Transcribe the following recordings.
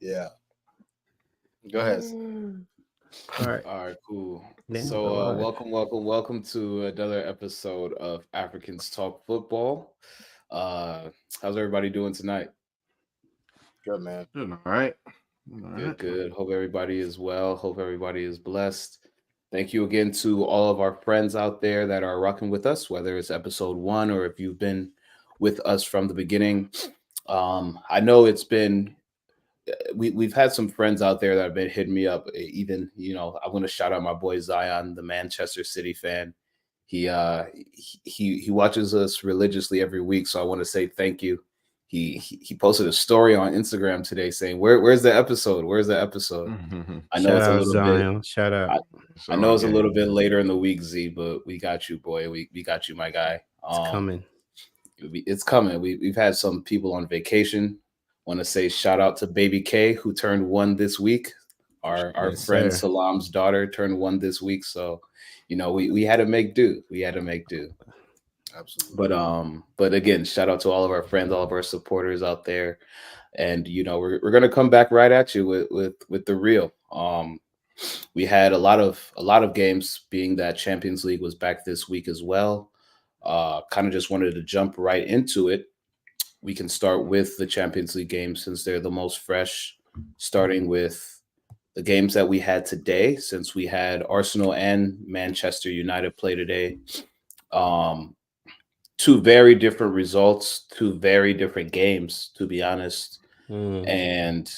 Yeah. Go ahead. All right. All right, cool. Damn, we're So, live. welcome to another episode of Africans Talk Football. Uh, how's everybody doing tonight? Good, man. Doing all right. Doing all Good, right. good. Hope everybody is well. Hope everybody is blessed. Thank you again to all of our friends out there that are rocking with us, whether it's episode one or if you've been with us from the beginning. I know it's been we've had some friends out there that have been hitting me up. Even I want to shout out my boy Zion, the Manchester City fan. He watches us religiously every week, so I want to say thank you. He posted a story on Instagram today saying, "Where's the episode? Where's the episode?" I know Shout it's a out little bit. Zion. Shout out. I, It's I all know it's a game. little bit later in the week, Z, but we got you, boy. We got you, my guy. It's coming. It's coming. We've had some people on vacation. Want to say shout out to Baby K who turned one this week. Our Yes, friend sir. Salam's daughter turned one this week, so we had to make do. We had to make do. Absolutely. But again, shout out to all of our friends, all of our supporters out there, and we're gonna come back right at you with the real. We had a lot of games, being that Champions League was back this week as well. Kind of just wanted to jump right into it. We can start with the Champions League games since they're the most fresh, starting with the games that we had today, since we had Arsenal and Manchester United play today. Um, Two very different results, two very different games, to be honest. Mm. And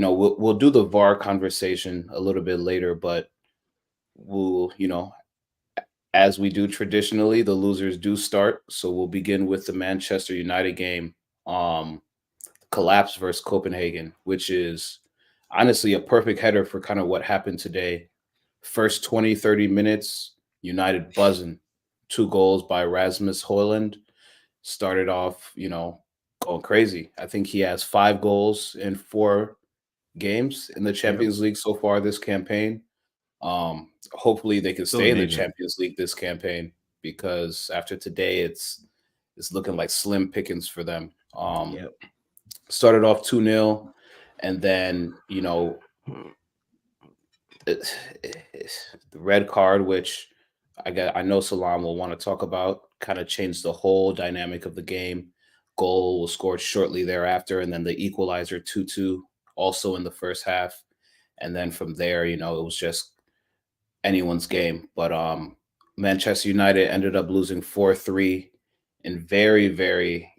we'll do the VAR conversation a little bit later, but we'll, as we do traditionally, the losers do start. So we'll begin with the Manchester United game, um, collapse versus Copenhagen, which is honestly a perfect header for kind of what happened today. First 20, 30 minutes, United buzzing. Two goals by Rasmus Hoyland. Started off, going crazy. I think he has 5 goals in 4 games in the Yep. Champions League so far this campaign. Hopefully they can Still stay in the amazing. Champions League this campaign, because after today it's looking like slim pickings for them. Yep. Started off 2-0, and then the red card, which I know Salam will want to talk about, kind of changed the whole dynamic of the game. Goal was scored shortly thereafter, and then the equalizer 2-2 also in the first half. And then from there, it was just anyone's game. But Manchester United ended up losing 4-3 in very, very,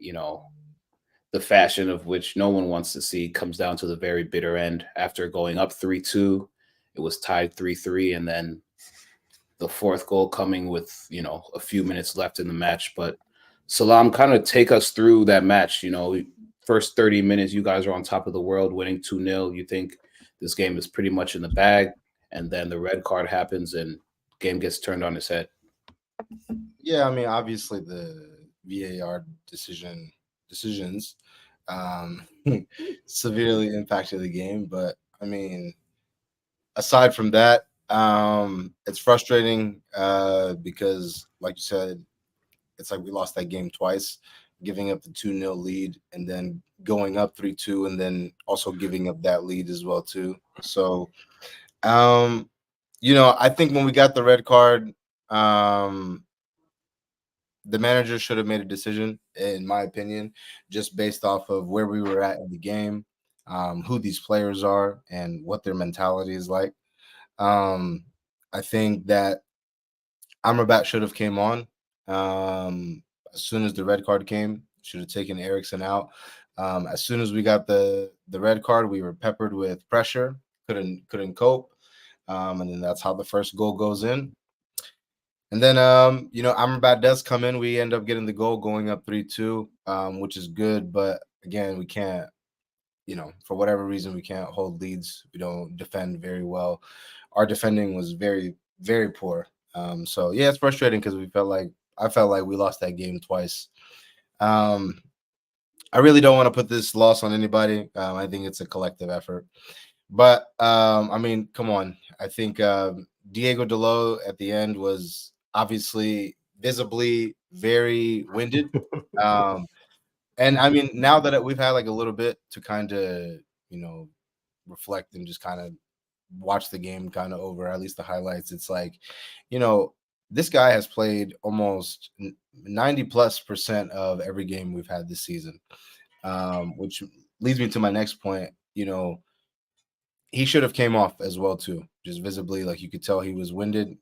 the fashion of which no one wants to see. Comes down to the very bitter end. After going up 3-2, it was tied 3-3, and then the fourth goal coming with, a few minutes left in the match. But Salam, kind of take us through that match. First 30 minutes, you guys are on top of the world, winning 2-0. You think this game is pretty much in the bag, and then the red card happens and game gets turned on its head. Yeah, I mean, obviously the VAR decisions um, severely impacted the game, but I mean, aside from that, it's frustrating because, like you said, it's like we lost that game twice, giving up the 2-0 lead and then going up 3-2 and then also giving up that lead as well too. So, um, I think when we got the red card, um, the manager should have made a decision, in my opinion, just based off of where we were at in the game, who these players are, and what their mentality is like. Um, I think that Amrabat should have came on as soon as the red card came. Should have taken Ericsson out. As soon as we got the red card, we were peppered with pressure. Couldn't cope, and then that's how the first goal goes in. And then Amrabat does come in. We end up getting the goal, going up 3-2, which is good. But again, we can't. For whatever reason, we can't hold leads. We don't defend very well. Our defending was very, very poor. So yeah, it's frustrating because I felt like we lost that game twice. Um, I really don't want to put this loss on anybody. I think it's a collective effort. But I mean, come on. I think Diego Dalot at the end was obviously visibly very winded. Um, And I mean, now that we've had like a little bit to kind of, reflect and just kind of watch the game kind of over, at least the highlights, it's like, this guy has played almost 90+% of every game we've had this season, which leads me to my next point. He should have came off as well too, just visibly, like you could tell he was winded.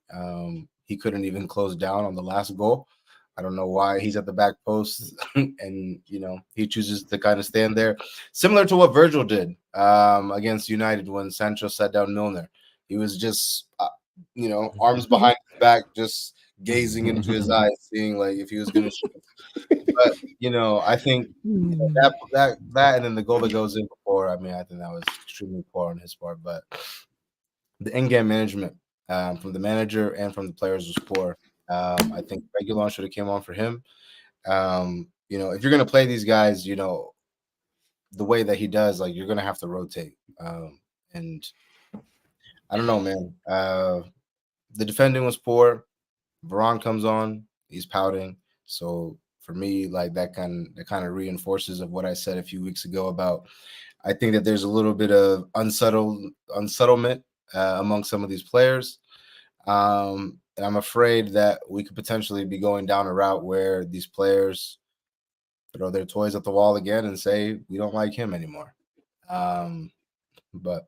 He couldn't even close down on the last goal. I don't know why he's at the back post and he chooses to kind of stand there, similar to what Virgil did against United when Sancho sat down Milner. He was just arms behind his back, just gazing into his eyes, seeing like if he was going to shoot. But I think that and then the goal that goes in before. I mean, I think that was extremely poor on his part. But the in-game management from the manager and from the players was poor. I think Reguilon should have came on for him. If you're gonna play these guys, the way that he does, like you're gonna have to rotate. And I don't know, man. The defending was poor. Varane comes on, he's pouting. So for me, like that kind of reinforces of what I said a few weeks ago about I think that there's a little bit of unsettlement among some of these players. And I'm afraid that we could potentially be going down a route where these players throw their toys at the wall again and say, we don't like him anymore. But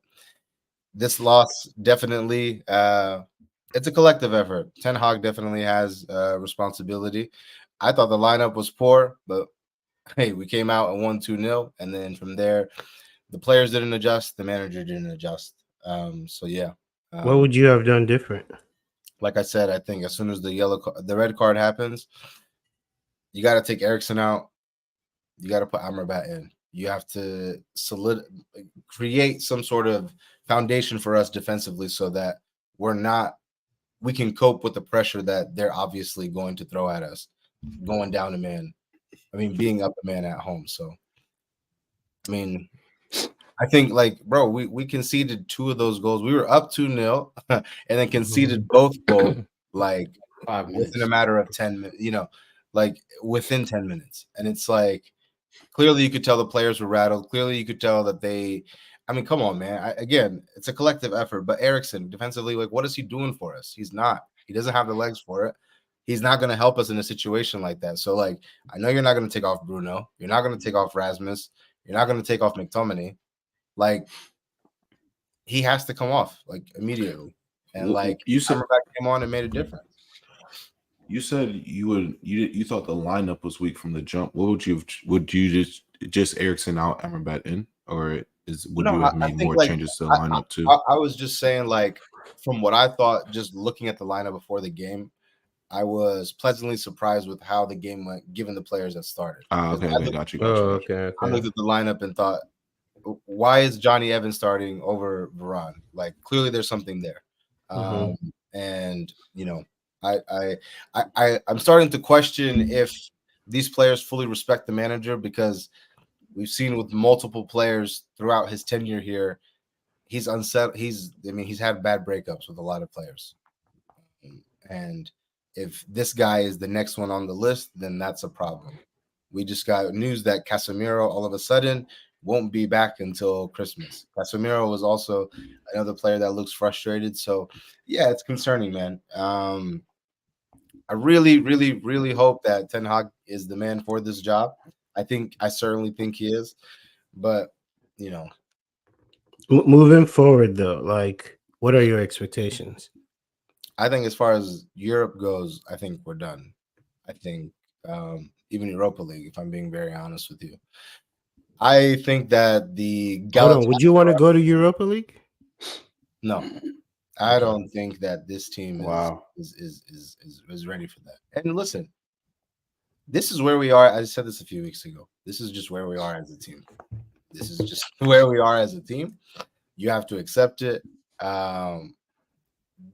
this loss definitely, it's a collective effort. Ten Hag definitely has responsibility. I thought the lineup was poor, but hey, we came out and won 2-0. And then from there, the players didn't adjust. The manager didn't adjust. So, yeah. What would you have done different? Like I said, I think as soon as the red card happens, you got to take Eriksen out. You got to put Amrabat in. You have to create some sort of foundation for us defensively so that we can cope with the pressure that they're obviously going to throw at us, going down a man. I mean, being up a man at home. So, I mean, I think, like, bro, we conceded 2 of those goals. We were up 2-0 and then conceded both goals, like, 5 minutes. within a matter of 10 minutes, like within 10 minutes. And it's like, clearly you could tell the players were rattled. Clearly you could tell that I mean, come on, man. Again, it's a collective effort. But Eriksen, defensively, like, what is he doing for us? He's not. He doesn't have the legs for it. He's not going to help us in a situation like that. So, like, I know you're not going to take off Bruno. You're not going to take off Rasmus. You're not going to take off McTominay. Like, he has to come off, like, immediately. And, like, you said Amrabat came on and made a difference. You said you thought the lineup was weak from the jump. Would you just Eriksen out, Amrabat in, or would you have made more changes to the lineup too? I was just saying, like, from what I thought, just looking at the lineup before the game, I was pleasantly surprised with how the game went, given the players that started. Okay, got you. Okay. I looked at the lineup and thought, why is Johnny Evans starting over Varane? Like, clearly there's something there. And I'm starting to question if these players fully respect the manager, because we've seen with multiple players throughout his tenure here, he's unsettled. He's had bad breakups with a lot of players. And if this guy is the next one on the list, then that's a problem. We just got news that Casemiro all of a sudden won't be back until Christmas. Casemiro was also another player that looks frustrated. So, yeah, it's concerning, man. I really, really, really hope that Ten Hag is the man for this job. I certainly think he is. But, moving forward, though, like, what are your expectations? I think as far as Europe goes, I think we're done. I think even Europa League, if I'm being very honest with you. I think that Hold on, would you want to go to Europa League? No. I don't think that this team is ready for that. And listen, this is where we are. I said this a few weeks ago. This is just where we are as a team. This is just where we are as a team. You have to accept it.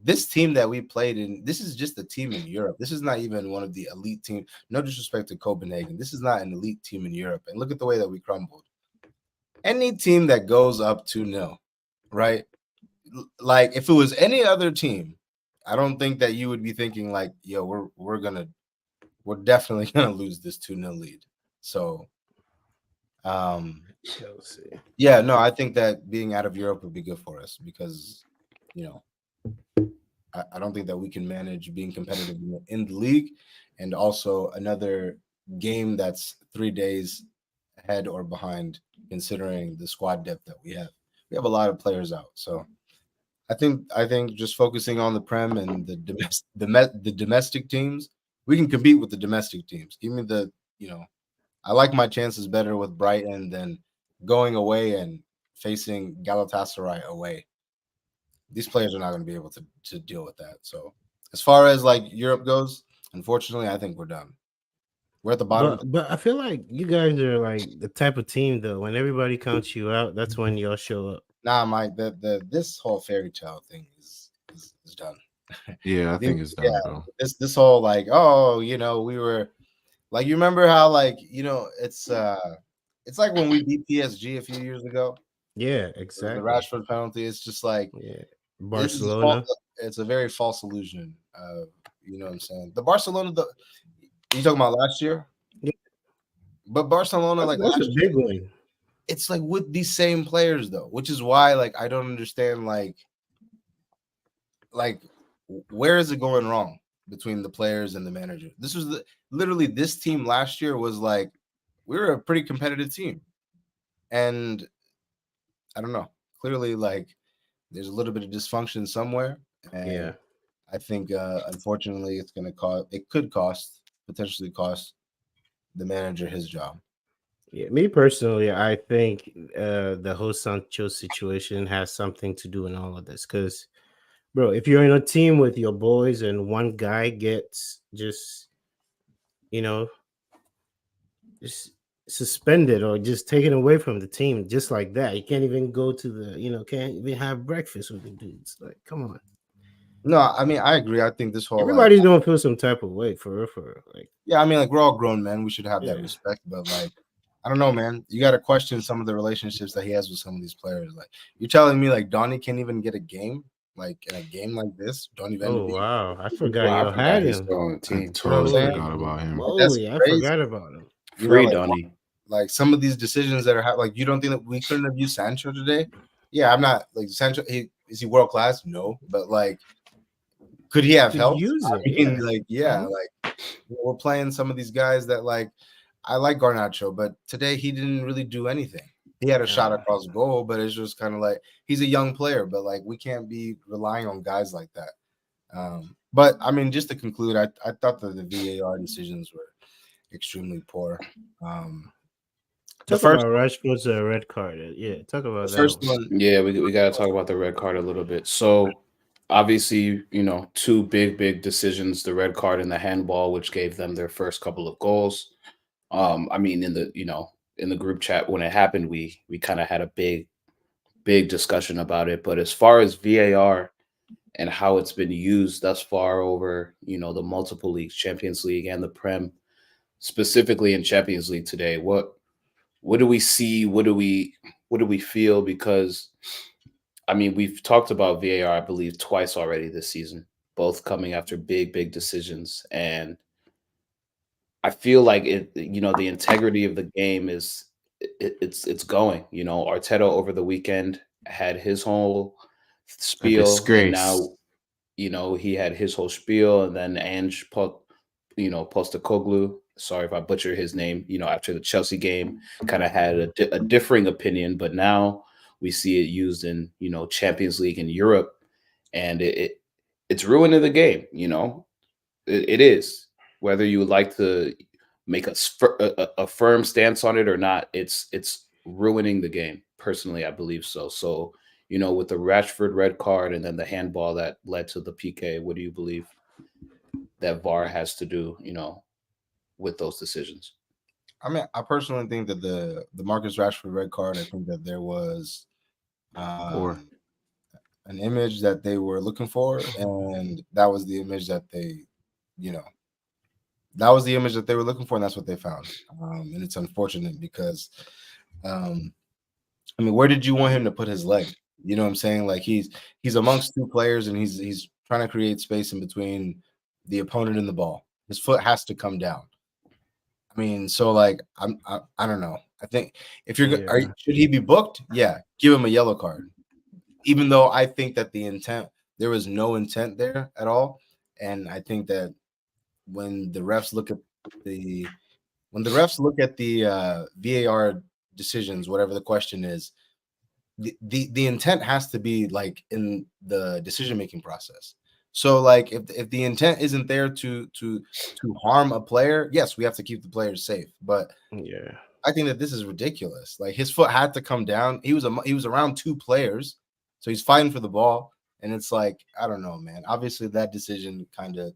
This team that we played in, this is just a team in Europe. This is not even one of the elite teams. No disrespect to Copenhagen. This is not an elite team in Europe. And look at the way that we crumbled. Any team that goes up 2-0, right? Like, if it was any other team, I don't think that you would be thinking like, yo, we're definitely gonna lose this 2-0 lead. So Chelsea. Yeah, no, I think that being out of Europe would be good for us because, you know, I don't think that we can manage being competitive in the league, and also another game that's 3 days ahead or behind, considering the squad depth that we have. We have a lot of players out, so I think just focusing on the Prem and the domestic teams, we can compete with the domestic teams. Give me I like my chances better with Brighton than going away and facing Galatasaray away. These players are not going to be able to deal with that. So as far as like Europe goes, unfortunately, I think we're done. We're at the bottom. But I feel like you guys are like the type of team though. When everybody counts you out, that's when y'all show up. Nah, Mike, this whole fairy tale thing is done. Yeah, I think it's done, bro. This whole like, oh, we were like, you remember how like, it's like when we beat PSG a few years ago. Yeah, The exactly. Rashford penalty. It's just like, Yeah, this is Barcelona. it's a very false illusion. You know what I'm saying? The Barcelona, you talking about last year? Yeah. But Barcelona, like That's a last big year, one. it's like with these same players though, which is why like I don't understand like where is it going wrong between the players and the manager? This was literally this team last year was like we were a pretty competitive team, and I don't know. Clearly, like there's a little bit of dysfunction somewhere, and Yeah. I think unfortunately it's going to cost. It could potentially cost the manager his job. Yeah, me personally, I think the whole Sancho situation has something to do in all of this. Because, bro, if you're in a team with your boys and one guy gets just, just suspended or just taken away from the team just like that, you can't even go to can't even have breakfast with the dudes. Like, come on. No, I mean I agree. I think this whole Everybody's gonna feel some type of way for real. Like, yeah, I mean like we're all grown men. We should have that yeah. respect, but like. I don't know, man. You got to question some of the relationships that he has with some of these players. Like, you're telling me, like, Donnie can't even get a game, like in a game like this. Donnie Van de Oh Beek. wow, I forgot Wow, I y'all forgot had he's him. still on the I team. You know what I'm totally saying? forgot about him. That's Holy, I crazy. forgot about him. Free like, Donnie. Like some of these decisions that are like, you don't think that we couldn't have used Sancho today? Yeah, I'm not like Sancho. Is he world class? No, but like, could he have Could helped? use I it, mean, yeah. like, yeah, Mhm. like we're playing some of these guys that like I like Garnacho, but today he didn't really do anything. He had a shot across goal, but it's just kind of like he's a young player, but like we can't be relying on guys like that. But I mean, just to conclude, I thought that the VAR decisions were extremely poor. The Talk first about Rashford's red card. Yeah, talk about the that first one. one, Yeah, we got to talk about the red card a little bit. So obviously, two big decisions: the red card and the handball, which gave them their first couple of goals. I mean, in the group chat when it happened, we kind of had a big discussion about it. But as far as VAR and how it's been used thus far over, the multiple leagues, Champions League and the Prem, specifically in Champions League today, what do we see? What do we feel? Because I mean, we've talked about VAR, I believe, twice already this season, both coming after big decisions. And I feel like the integrity of the game it's going. Arteta over the weekend had his whole A spiel, and disgrace. now, he had his whole spiel, and then Postecoglou, sorry if I butcher his name, after the Chelsea game, kind of had a differing opinion, but now we see it used in, Champions League in Europe, and it's ruining the game. It is. Whether you would like to make a firm stance on it or not, it's ruining the game. Personally, I believe so. So, with the Rashford red card and then the handball that led to the PK, what do you believe that VAR has to do, with those decisions? I mean, I personally think that the Marcus Rashford red card, I think that there was Or an image that they were looking for, and that was the image that that was the image that they were looking for, and that's what they found. And it's unfortunate because, I mean, where did you want him to put his leg? You know what I'm saying? Like he's amongst two players, and he's trying to create space in between the opponent and the ball. His foot has to come down. I mean, so like I don't know. I think if you're Yeah. should he be booked? Yeah, give him a yellow card. Even though I think that there was no intent there at all, and I think that when the refs look at the VAR decisions, whatever the question is, the intent has to be like in the decision making process. So like if the intent isn't there to harm a player, yes, we have to keep the players safe. But Yeah. I think that this is ridiculous. Like his foot had to come down. He was around two players, so he's fighting for the ball, and it's like I don't know, man. Obviously, that decision kind of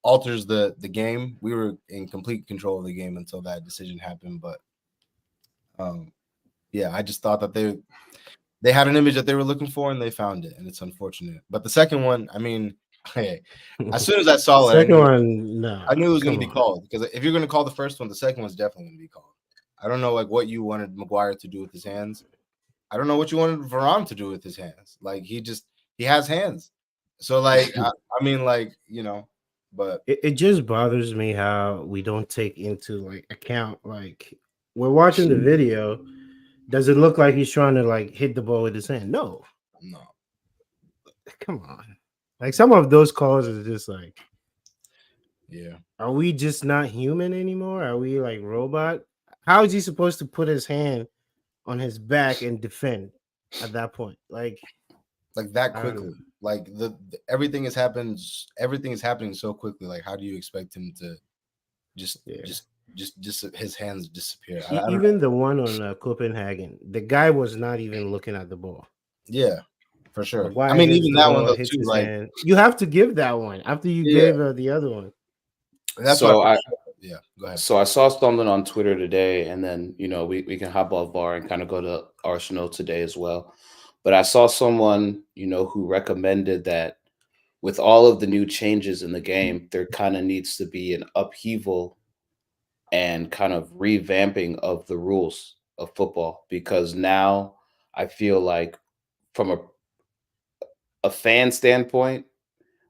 alters the game. We were in complete control of the game until that decision happened, but yeah, I just thought that they had an image that they were looking for and they found it, and it's unfortunate. But the second one, I mean, hey, as soon as I saw it, Second one, no. I knew it was going to be called, because if you're going to call the first one, the second one's definitely going to be called. I don't know like what you wanted Maguire to do with his hands. I don't know what you wanted Varane to do with his hands. Like he has hands. So like I mean like, but it just bothers me how we don't take into like account, like we're watching the video. Does it look like he's trying to like hit the ball with his hand? No. Come on. Like some of those calls is just like, yeah. Are we just not human anymore? Are we like robot? How is he supposed to put his hand on his back and defend at that point? Like that quickly. Like everything is happening so quickly. Like how do you expect him to just his hands disappear? Even the one on Copenhagen, the guy was not even looking at the ball. Yeah, for sure. Maguire I mean, even that one though hits too. his Like hand. You have to give that one after you gave the other one. That's so go ahead. So I saw something on Twitter today, and then we can hop off VAR and kind of go to Arsenal today as well. But I saw someone who recommended that with all of the new changes in the game, there kind of needs to be an upheaval and kind of revamping of the rules of football, because now I feel like from a fan standpoint,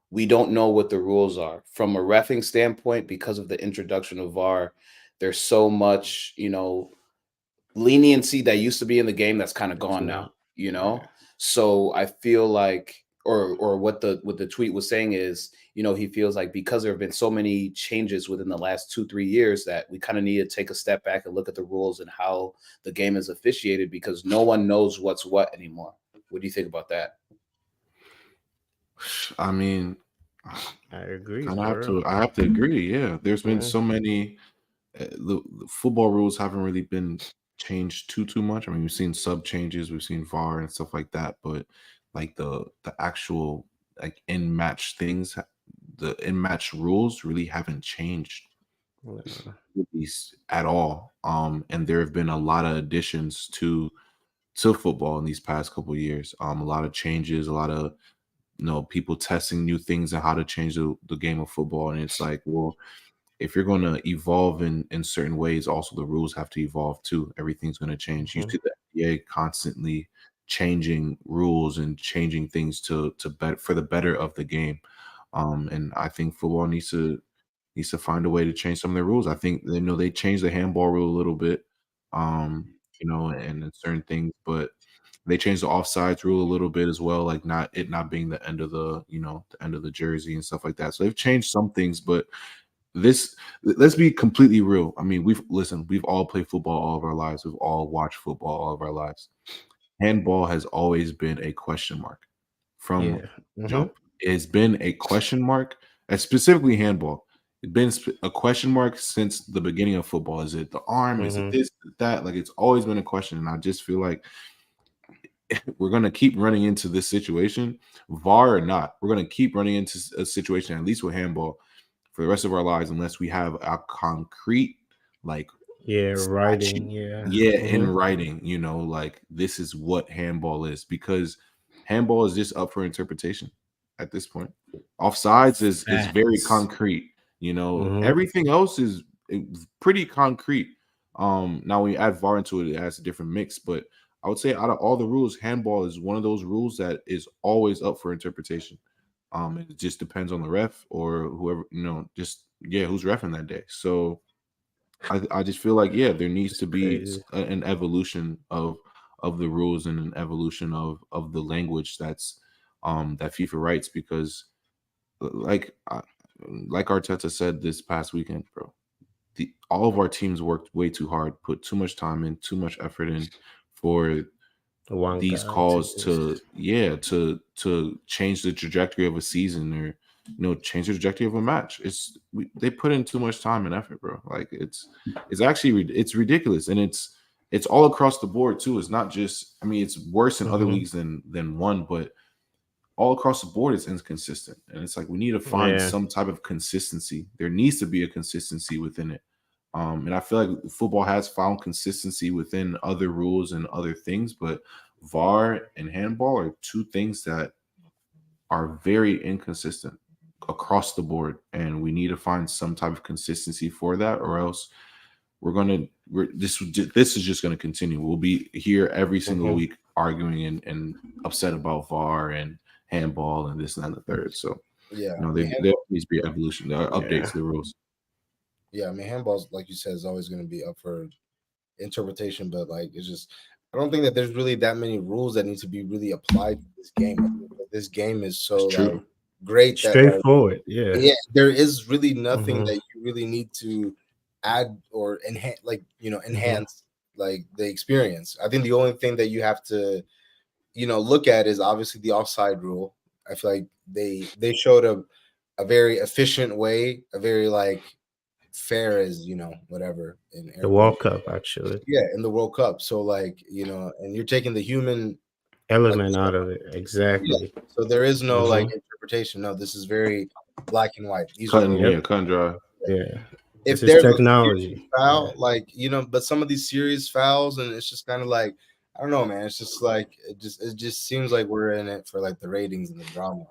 we don't know what the rules are. From a reffing standpoint, because of the introduction of VAR, there's so much, leniency that used to be in the game that's kind of gone now, Yeah. So I feel like, or what the tweet was saying is, he feels like because there have been so many changes within the last 2-3 years that we kind of need to take a step back and look at the rules and how the game is officiated, because no one knows what's what anymore. What do you think about that? I mean, I agree. I have to agree. Yeah, there's been so many. The football rules haven't really been changed too much. I mean, we've seen sub changes, we've seen VAR and stuff like that, but like the actual like in match things, the in match rules really haven't changed at all. And there have been a lot of additions to football in these past couple of years. A lot of changes, a lot of people testing new things and how to change the game of football. And it's like, well, if you're going to evolve in certain ways, also the rules have to evolve too. Everything's going to change. You see the NBA constantly changing rules and changing things to for the better of the game. And I think football needs to find a way to change some of their rules. I think they changed the handball rule a little bit, and certain things, but they changed the offsides rule a little bit as well, like not being the end of the the end of the jersey and stuff like that. So they've changed some things, but let's be completely real. I mean, we've all played football all of our lives. We've all watched football all of our lives. Handball has always been a question mark from jump. It's been a question mark, and specifically handball. It's been a question mark since the beginning of football. Is it the arm? Is it this, is it that? Like it's always been a question, and I just feel like we're going to keep running into this situation, VAR or not. We're going to keep running into a situation, at least with handball, for the rest of our lives, unless we have a concrete, like, writing, in writing, like this is what handball is, because handball is just up for interpretation at this point. Offsides is very concrete, everything else is pretty concrete. Now when you add VAR into it, it has a different mix, but I would say out of all the rules, handball is one of those rules that is always up for interpretation. It just depends on the ref or whoever, who's reffing that day. So I just feel like there needs to be Crazy. an evolution of the rules and an evolution of the language that's that FIFA writes, because like like Arteta said this past weekend, bro, all of our teams worked way too hard, put too much time in, too much effort in for One these guy to calls just to change the trajectory of a season, or change the trajectory of a match. They put in too much time and effort, bro. Like it's actually it's ridiculous, and it's all across the board too. It's not just, I mean, it's worse in other leagues than one, but all across the board it's inconsistent, and it's like we need to find some type of consistency. There needs to be a consistency within it. And I feel like football has found consistency within other rules and other things, but VAR and handball are two things that are very inconsistent across the board, and we need to find some type of consistency for that, or else this is just gonna continue. We'll be here every single week arguing and upset about VAR and handball and this and that and the third. So there needs to be evolution, updates to the rules. Yeah, I mean, handball's, like you said, is always going to be up for interpretation, but like it's just, I don't think that there's really that many rules that need to be really applied to this game. I think that this game is so like great that straightforward. There is really nothing that you really need to add or enhance, enhance like the experience. I think the only thing that you have to look at is obviously the offside rule. I feel like they showed a very efficient way, a very like fair as whatever in the World Cup, actually. Yeah, in the World Cup. So like and you're taking the human element out of it. Exactly. Yeah. So there is no like interpretation. No, this is very black and white. These cut and dry. Yeah. If there's there's technology a foul, but some of these serious fouls, and it's just kind of like, I don't know, man. It's just like it just seems like we're in it for like the ratings and the drama.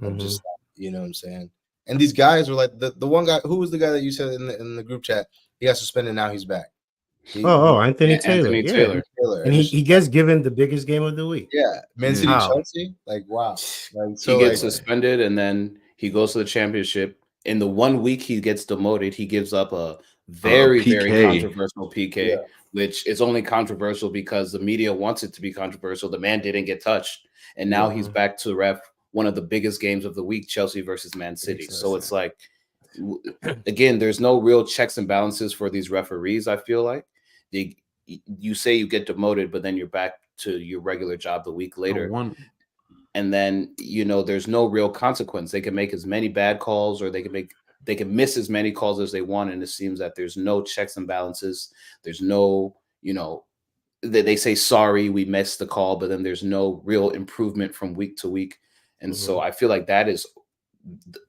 Of just you know what I'm saying. And these guys were like the one guy. Who was the guy that you said in the group chat? He got suspended. Now he's back. Anthony Taylor. Anthony Taylor. And he gets given the biggest game of the week. Yeah, Man City, Chelsea. Like wow. Like, so he gets suspended, and then he goes to the championship. In the 1 week he gets demoted, he gives up a very controversial PK, which is only controversial because the media wants it to be controversial. The man didn't get touched, and now he's back to ref one of the biggest games of the week, Chelsea versus Man City. So it's like, again, there's no real checks and balances for these referees. I feel like you say you get demoted, but then you're back to your regular job the week later. And then, there's no real consequence. They can make as many bad calls, or they can miss as many calls as they want. And it seems that there's no checks and balances. There's no, they say, sorry, we missed the call, but then there's no real improvement from week to week. And so I feel like that is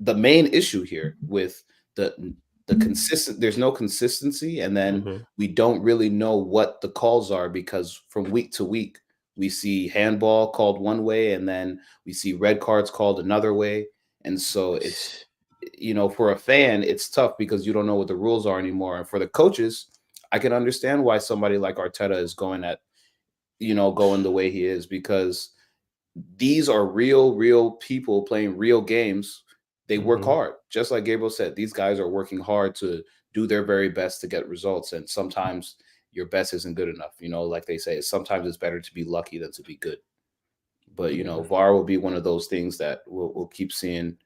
the main issue here with the there's no consistency. And then we don't really know what the calls are, because from week to week, we see handball called one way, and then we see red cards called another way. And so it's, for a fan, it's tough because you don't know what the rules are anymore. And for the coaches, I can understand why somebody like Arteta is going the way he is, because these are real people playing real games. They work hard. Just like Gabriel said, these guys are working hard to do their very best to get results. And sometimes your best isn't good enough. Like they say, sometimes it's better to be lucky than to be good. But, VAR will be one of those things that we'll keep seeing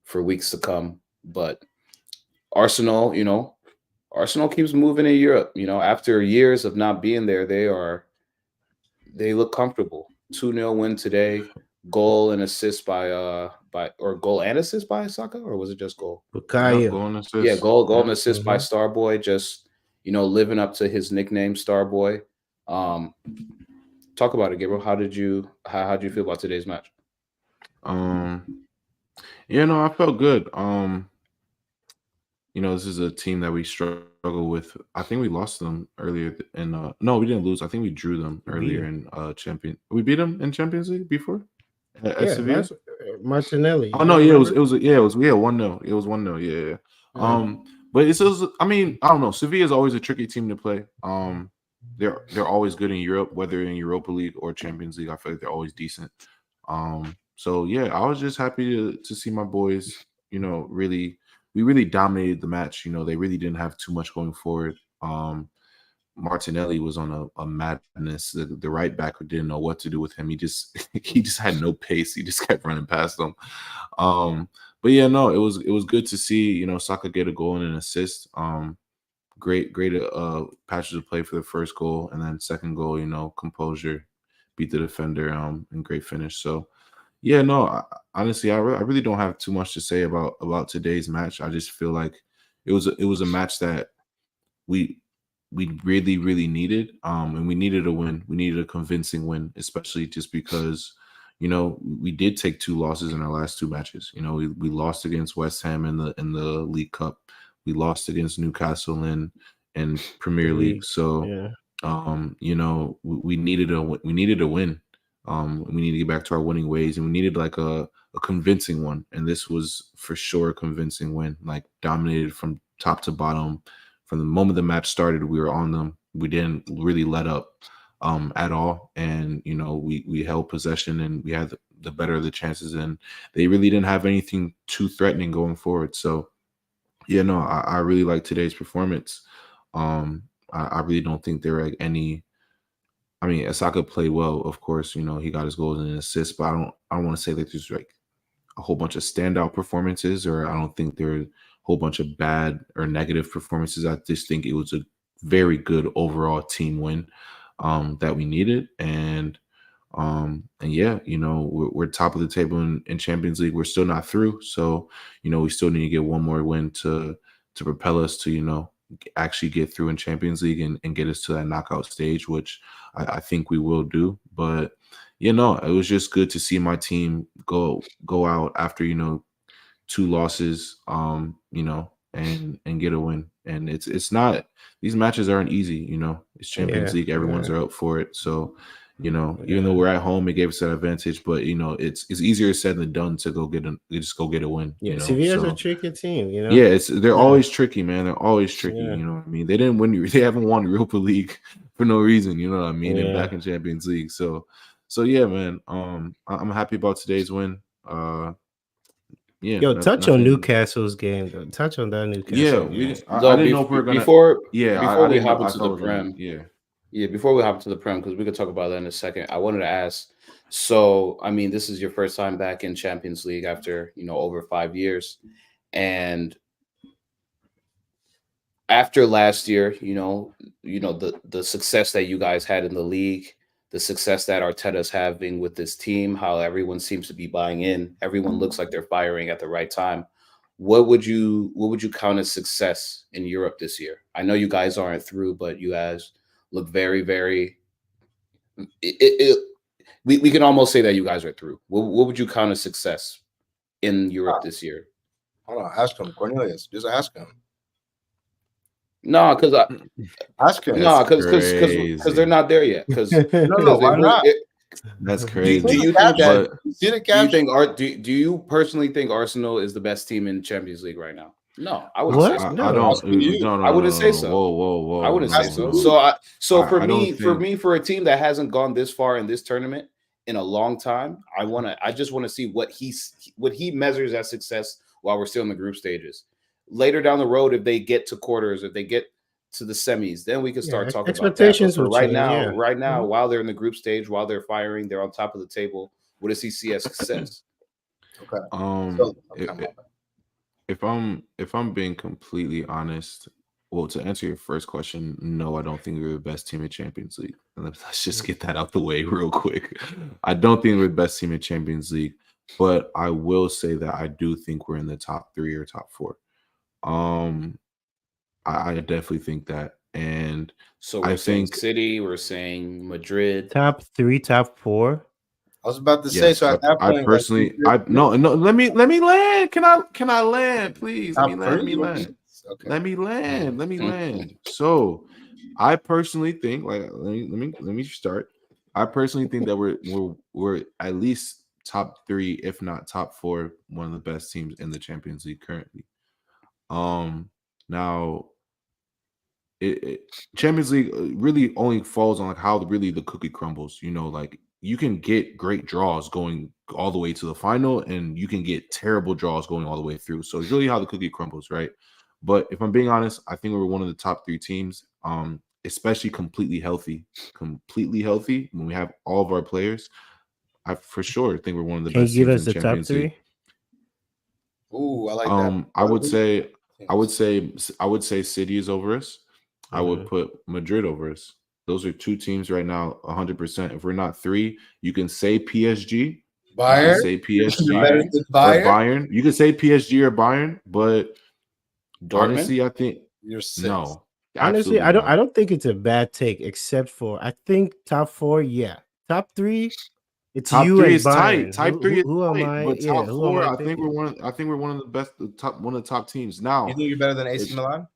for weeks to come. But Arsenal keeps moving in Europe. After years of not being there, they look comfortable. 2-0 win today. Goal and assist by Saka, or was it just goal? Goal and assist. Yeah, goal and assist by Starboy, just living up to his nickname, Starboy. Talk about it, Gabriel. How did you feel about today's match? I felt good. This is a team that we struggle with. I think we lost them earlier no, we didn't lose. I think we drew them earlier in We beat them in Champions League before? Martinelli. Oh no, yeah, it was 1-0. It was 1-0, yeah. But I don't know. Sevilla is always a tricky team to play. They're always good in Europe, whether in Europa League or Champions League. I feel like they're always decent. So yeah, I was just happy to see my boys, really we really dominated the match. They really didn't have too much going forward. Martinelli was on a madness. The right back who didn't know what to do with him. He just had no pace. He just kept running past them. But yeah, no, it was good to see Saka get a goal and an assist. Great patches of play for the first goal, and then second goal, composure, beat the defender, and great finish. So yeah, no, honestly, I really don't have too much to say about today's match. I just feel like it was a match that we really, really needed. And we needed a win. We needed a convincing win, especially just because, we did take 2 losses in our last 2 matches. We lost against West Ham in the League Cup. We lost against Newcastle in Premier League. So, Yeah. we needed a win. We needed to get back to our winning ways, and we needed like a convincing one. And this was for sure a convincing win, like dominated from top to bottom. From the moment the match started, we were on them. We didn't really let up at all. And, we held possession and we had the better of the chances. And they really didn't have anything too threatening going forward. So, yeah, no, I really like today's performance. I really don't think there are any. I mean, Asaka played well, of course. He got his goals and an assist, but I don't want to say that there's like a whole bunch of standout performances, or I don't think there are a whole bunch of bad or negative performances. I just think it was a very good overall team win that we needed. And yeah, we're top of the table in Champions League. We're still not through. So, we still need to get one more win to propel us to, actually get through in Champions League and get us to that knockout stage, which I think we will do. But it was just good to see my team go out after 2 losses, and get a win. And it's not, these matches aren't easy. It's Champions League, everyone's are up for it. So even though we're at home, it gave us that advantage. But it's easier said than done to go get a win. Yeah, Sevilla's a tricky team. Yeah, they're always tricky, man. They're always tricky. You know what I mean? They haven't won the Europa League for no reason. You know what I mean? And back in Champions League. So yeah, man. I'm happy about today's win. Yeah. Touch on Newcastle's game. Though. Touch on that Newcastle. Yeah, I didn't know if we were gonna. Before we hop hop into the Prem. Before we hop into the Prem, because we could talk about that in a second. I wanted to ask. So, I mean, this is your first time back in Champions League after over 5 years, and after last year, the success that you guys had in the league, the success that Arteta's having with this team, how everyone seems to be buying in, everyone looks like they're firing at the right time. What would you count as success in Europe this year? I know you guys aren't through, but you guys look very, very. We can almost say that you guys are through. What would you count as success in Europe this year? Hold on, ask him, Cornelius. Just ask him. No, because ask him. No, because they're not there yet. Because no, why not? That's crazy. Do you think that? Do you personally think Arsenal is the best team in Champions League right now? No, I wouldn't say so. I don't. No, I wouldn't say so. Whoa. I wouldn't say so. So for me, for a team that hasn't gone this far in this tournament in a long time, I just want to see what he measures as success while we're still in the group stages. Later down the road, if they get to quarters, if they get to the semis, then we can start talking expectations about that. Expectations right now, while they're in the group stage, while they're firing, they're on top of the table. What does he see as success? Okay. If I'm being completely honest, well, to answer your first question, no, I don't think we're the best team in Champions League. Let's just get that out the way real quick. I don't think we're the best team in Champions League, but I will say that I do think we're in the top 3 or top 4. I definitely think that. And so we're saying City, we're saying Madrid. Top 3, top 4. I was about to say, so at that point, I personally, no, let me land. Can I land, please? Let me land. Okay. Let me land. So, I personally think, let me start. I personally think that we're at least top 3, if not top 4, one of the best teams in the Champions League currently. Now, Champions League really only falls on how really the cookie crumbles. you can get great draws going all the way to the final, and you can get terrible draws going all the way through. So it's really how the cookie crumbles, right? But if I'm being honest, I think we're one of the top 3 teams, especially completely healthy when we have all of our players. I for sure think we're one of the Can you best give teams us in the top Champions League. 3? Ooh, I like that. I would say City is over us. I would Mhm. put Madrid over us. Those are 2 teams right now, 100%. If we're not 3, you can say PSG. You Bayern. can say PSG You're better than or Bayern. Bayern. You can say PSG or Bayern, but Dortmund? honestly, I think You're 6. no. Honestly, Absolutely not. I don't think it's a bad take, except for I think top 4, yeah. Top 3, it's Top you 3 and is tight. Bayern. Top 3 is Who am tight. I? But Yeah, top who am 4, I I think picking? we're one of the best, one of the top teams. You Now, think you're better than AC it's Milan?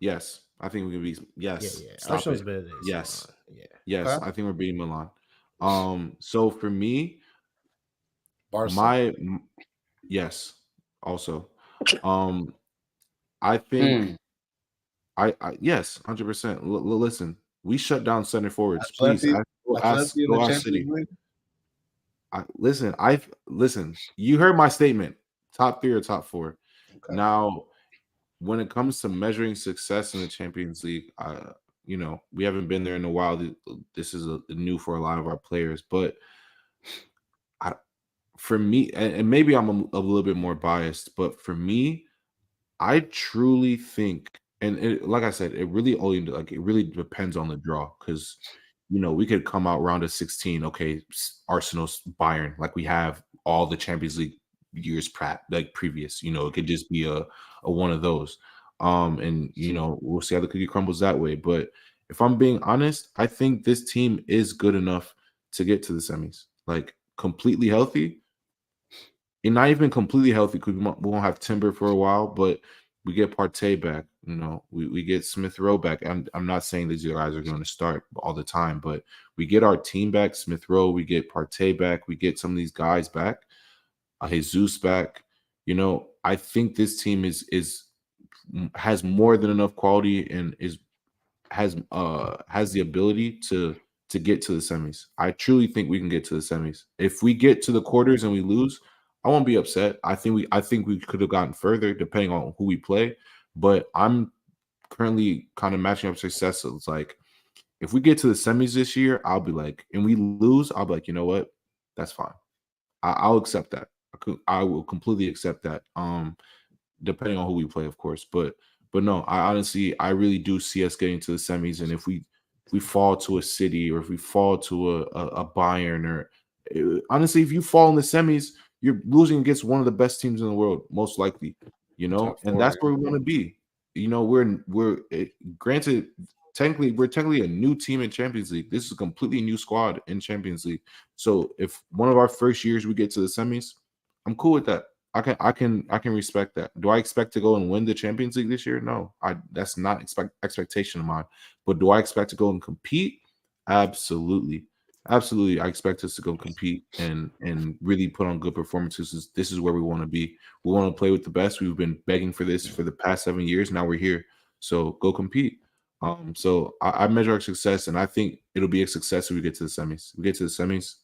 yes. I think we can be Yeah, yes. yeah. Stop Arsenal's it. better than AC Yes. Milan. Yeah. Yes, Okay. I think we're beating Milan. So for me, Barca. yes, also. I think I yes, 100%. Listen, we shut down center forwards. Please Atleti in the go ask Champions City. League. Listen. You heard my statement. Top 3 or top 4. Okay. Now, when it comes to measuring success in the Champions League, we haven't been there in a while. This is new for a lot of our players, but for me, and maybe I'm a little bit more biased, but for me, I truly think, and like I said, it really depends on the draw, because we could come out round of 16, okay, Arsenal's Bayern, like we have all the Champions League years previous. It could just be a one of those, and we'll see how the cookie crumbles that way. But if I'm being honest, I think this team is good enough to get to the semis, like completely healthy. And not even completely healthy, because we won't have Timber for a while, but we get Partey back. We get Smith Rowe back. I'm not saying these guys are going to start all the time, but we get our team back, Smith Rowe. We get Partey back. We get some of these guys back, Jesus back. I think this team has more than enough quality, and has the ability to get to the semis. I truly think we can get to the semis. If we get to the quarters and we lose, I won't be upset. I think we could have gotten further depending on who we play. But I'm currently kind of matching up success. So it's like, if we get to the semis this year, I'll be like, and we lose, I'll be like, you know what? That's fine. I'll accept that. I will completely accept that. Depending on who we play, of course. But no, I really do see us getting to the semis. And if we fall to a City, or if we fall to a Bayern, or honestly, if you fall in the semis, you're losing against one of the best teams in the world, most likely. Top And 4, that's where we want to be. Granted, we're technically a new team in Champions League. This is a completely new squad in Champions League. So if one of our first years we get to the semis, I'm cool with that. I can respect that. Do I expect to go and win the Champions League this year? No, that's not expectation of mine. But do I expect to go and compete? Absolutely. Absolutely. I expect us to go compete and really put on good performances. This is where we want to be. We want to play with the best. We've been begging for this for the past 7 years. Now we're here. So go compete. So I measure our success, and I think it'll be a success if we get to the semis. We get to the semis,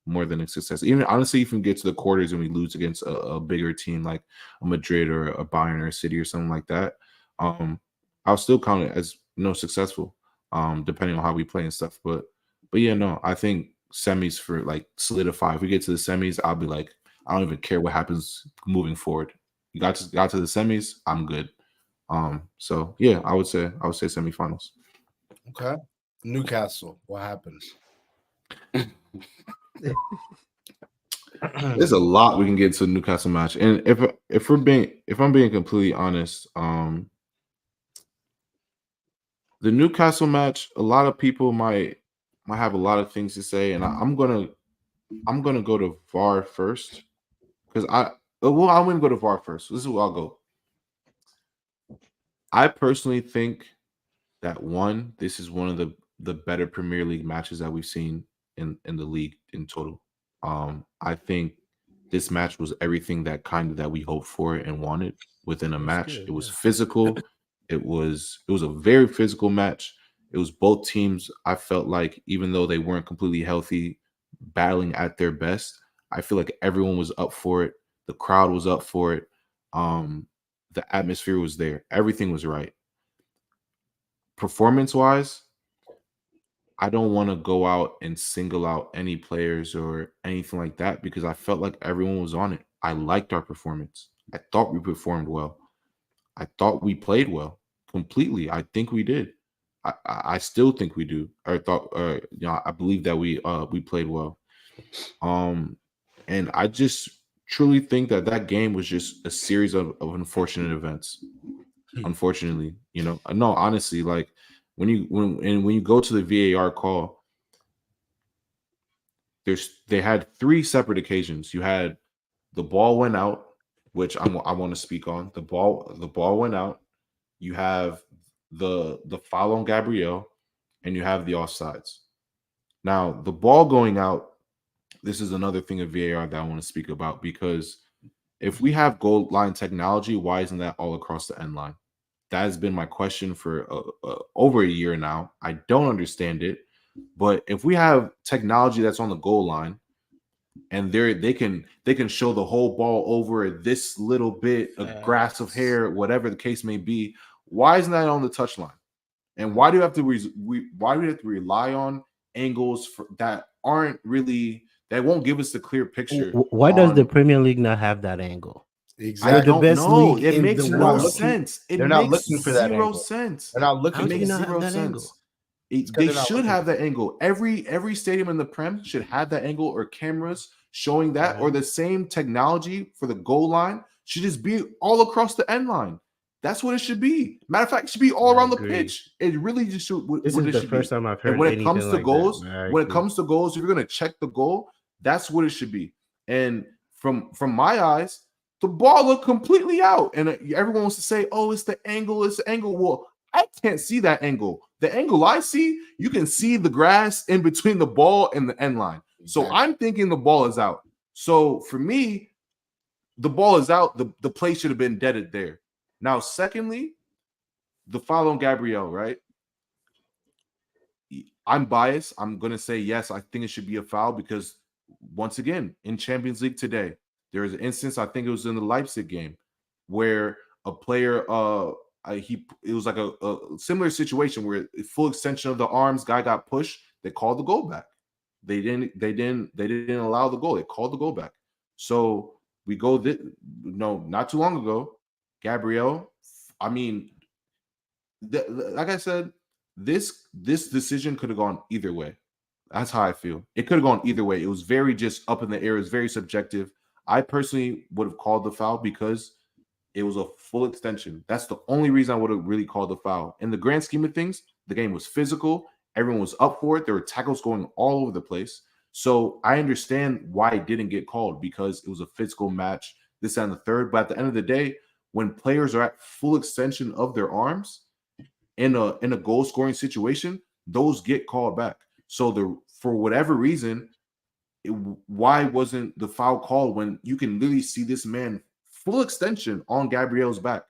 more than a success. Even honestly, if we get to the quarters and we lose against a bigger team like a Madrid or a Bayern or a City or something like that, I'll still count it as successful, depending on how we play and stuff. But yeah, no, I think semis for like solidify. If we get to the semis, I'll be like, I don't even care what happens moving forward. You got to the semis, I'm good. So yeah, I would say semifinals. Okay. Newcastle. What happened? There's a lot we can get to the Newcastle match, and if I'm being completely honest, the Newcastle match, a lot of people might have a lot of things to say, and I'm gonna go to VAR first, because I'm gonna go to VAR first. This is where I'll go. I personally think that this is one of the better Premier League matches that we've seen in the league in total. I think this match was everything that we hoped for and wanted within a match. Good, It was physical. It was a very physical match. It was both teams. I felt like, even though they weren't completely healthy, battling at their best. I feel like everyone was up for it. The crowd was up for it. The atmosphere was there. Everything was right. Performance-wise, I don't want to go out and single out any players or anything like that because I felt like everyone was on it. I liked our performance. I thought we performed well. I thought we played well completely. I think we did. I still think we do. I believe that we played well. And I just truly think that game was just a series of unfortunate events. Unfortunately, no, honestly, like when you go to the VAR call, they had 3 separate occasions. You had the ball went out, which I want to speak on. The ball went out. You have the foul on Gabriel, and you have the offsides. Now, the ball going out, this is another thing of VAR that I want to speak about, because if we have goal line technology, why isn't that all across the end line? That has been my question for over a year now. I don't understand it, but if we have technology that's on the goal line, and they can show the whole ball over this little bit of grass of hair, whatever the case may be, why isn't that on the touchline? And why do we have to rely on angles that aren't really, that won't give us the clear picture? Why does the Premier League not have that angle? Exactly. I don't know. It makes the no world. sense. They're not looking for that zero angle. sense. They're not looking. It makes not zero have that sense. angle? They should have that angle. Every stadium in the Prem should have that angle, or cameras showing that, or the same technology for the goal line should just be all across the end line. That's what it should be. Matter of fact, it should be all around the pitch. It really just should. This is the first time I've heard. And when it anything comes to like goals, that, when it comes to goals, if you're gonna check the goal, that's what it should be. And from my eyes, the ball looked completely out, and everyone wants to say, "Oh, it's the angle. It's the angle." Well, I can't see that angle. The angle I see, you can see the grass in between the ball and the end line. So I'm thinking the ball is out. So for me, the ball is out. The play should have been deaded there. Now, secondly, the foul on Gabriel, right? I'm biased. I'm going to say yes, I think it should be a foul because, once again, in Champions League today, there is an instance, I think it was in the Leipzig game, where a player, it was like a similar situation where full extension of the arms, guy got pushed. They called the goal back. They didn't allow the goal. They called the goal back. So we go not too long ago, Gabriel. I mean, like I said, this decision could have gone either way. That's how I feel. It could have gone either way. It was very just up in the air. It was very subjective. I personally would have called the foul because it was a full extension. That's the only reason I would have really called the foul. In the grand scheme of things, the game was physical. Everyone was up for it. There were tackles going all over the place. So I understand why it didn't get called, because it was a physical match, this and the third. But at the end of the day, when players are at full extension of their arms in a goal scoring situation, those get called back. So for whatever reason, why wasn't the foul called when you can literally see this man full extension on Gabriel's back?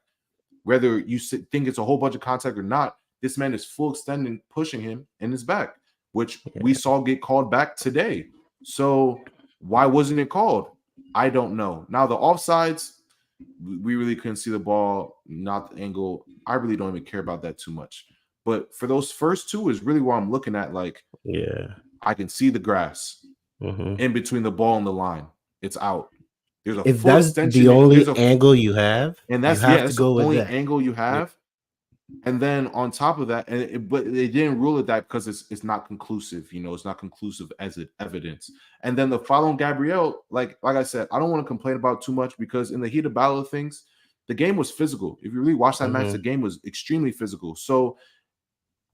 Whether you think it's a whole bunch of contact or not, this man is full extending, pushing him in his back, which we saw get called back today. So why wasn't it called? I don't know. Now the offsides, we really couldn't see the ball, not the angle. I really don't even care about that too much. But for those first two is really what I'm looking at. Like, I can see the grass in between the ball and the line. It's out. There's a if full that's extension. The only angle you have, and that's that's the only angle you have. And then on top of that, but they didn't rule it that because it's not conclusive. It's not conclusive as evidence. And then the foul on Gabriel, like I said, I don't want to complain about too much because in the heat of battle of things, the game was physical. If you really watch that match, the game was extremely physical. So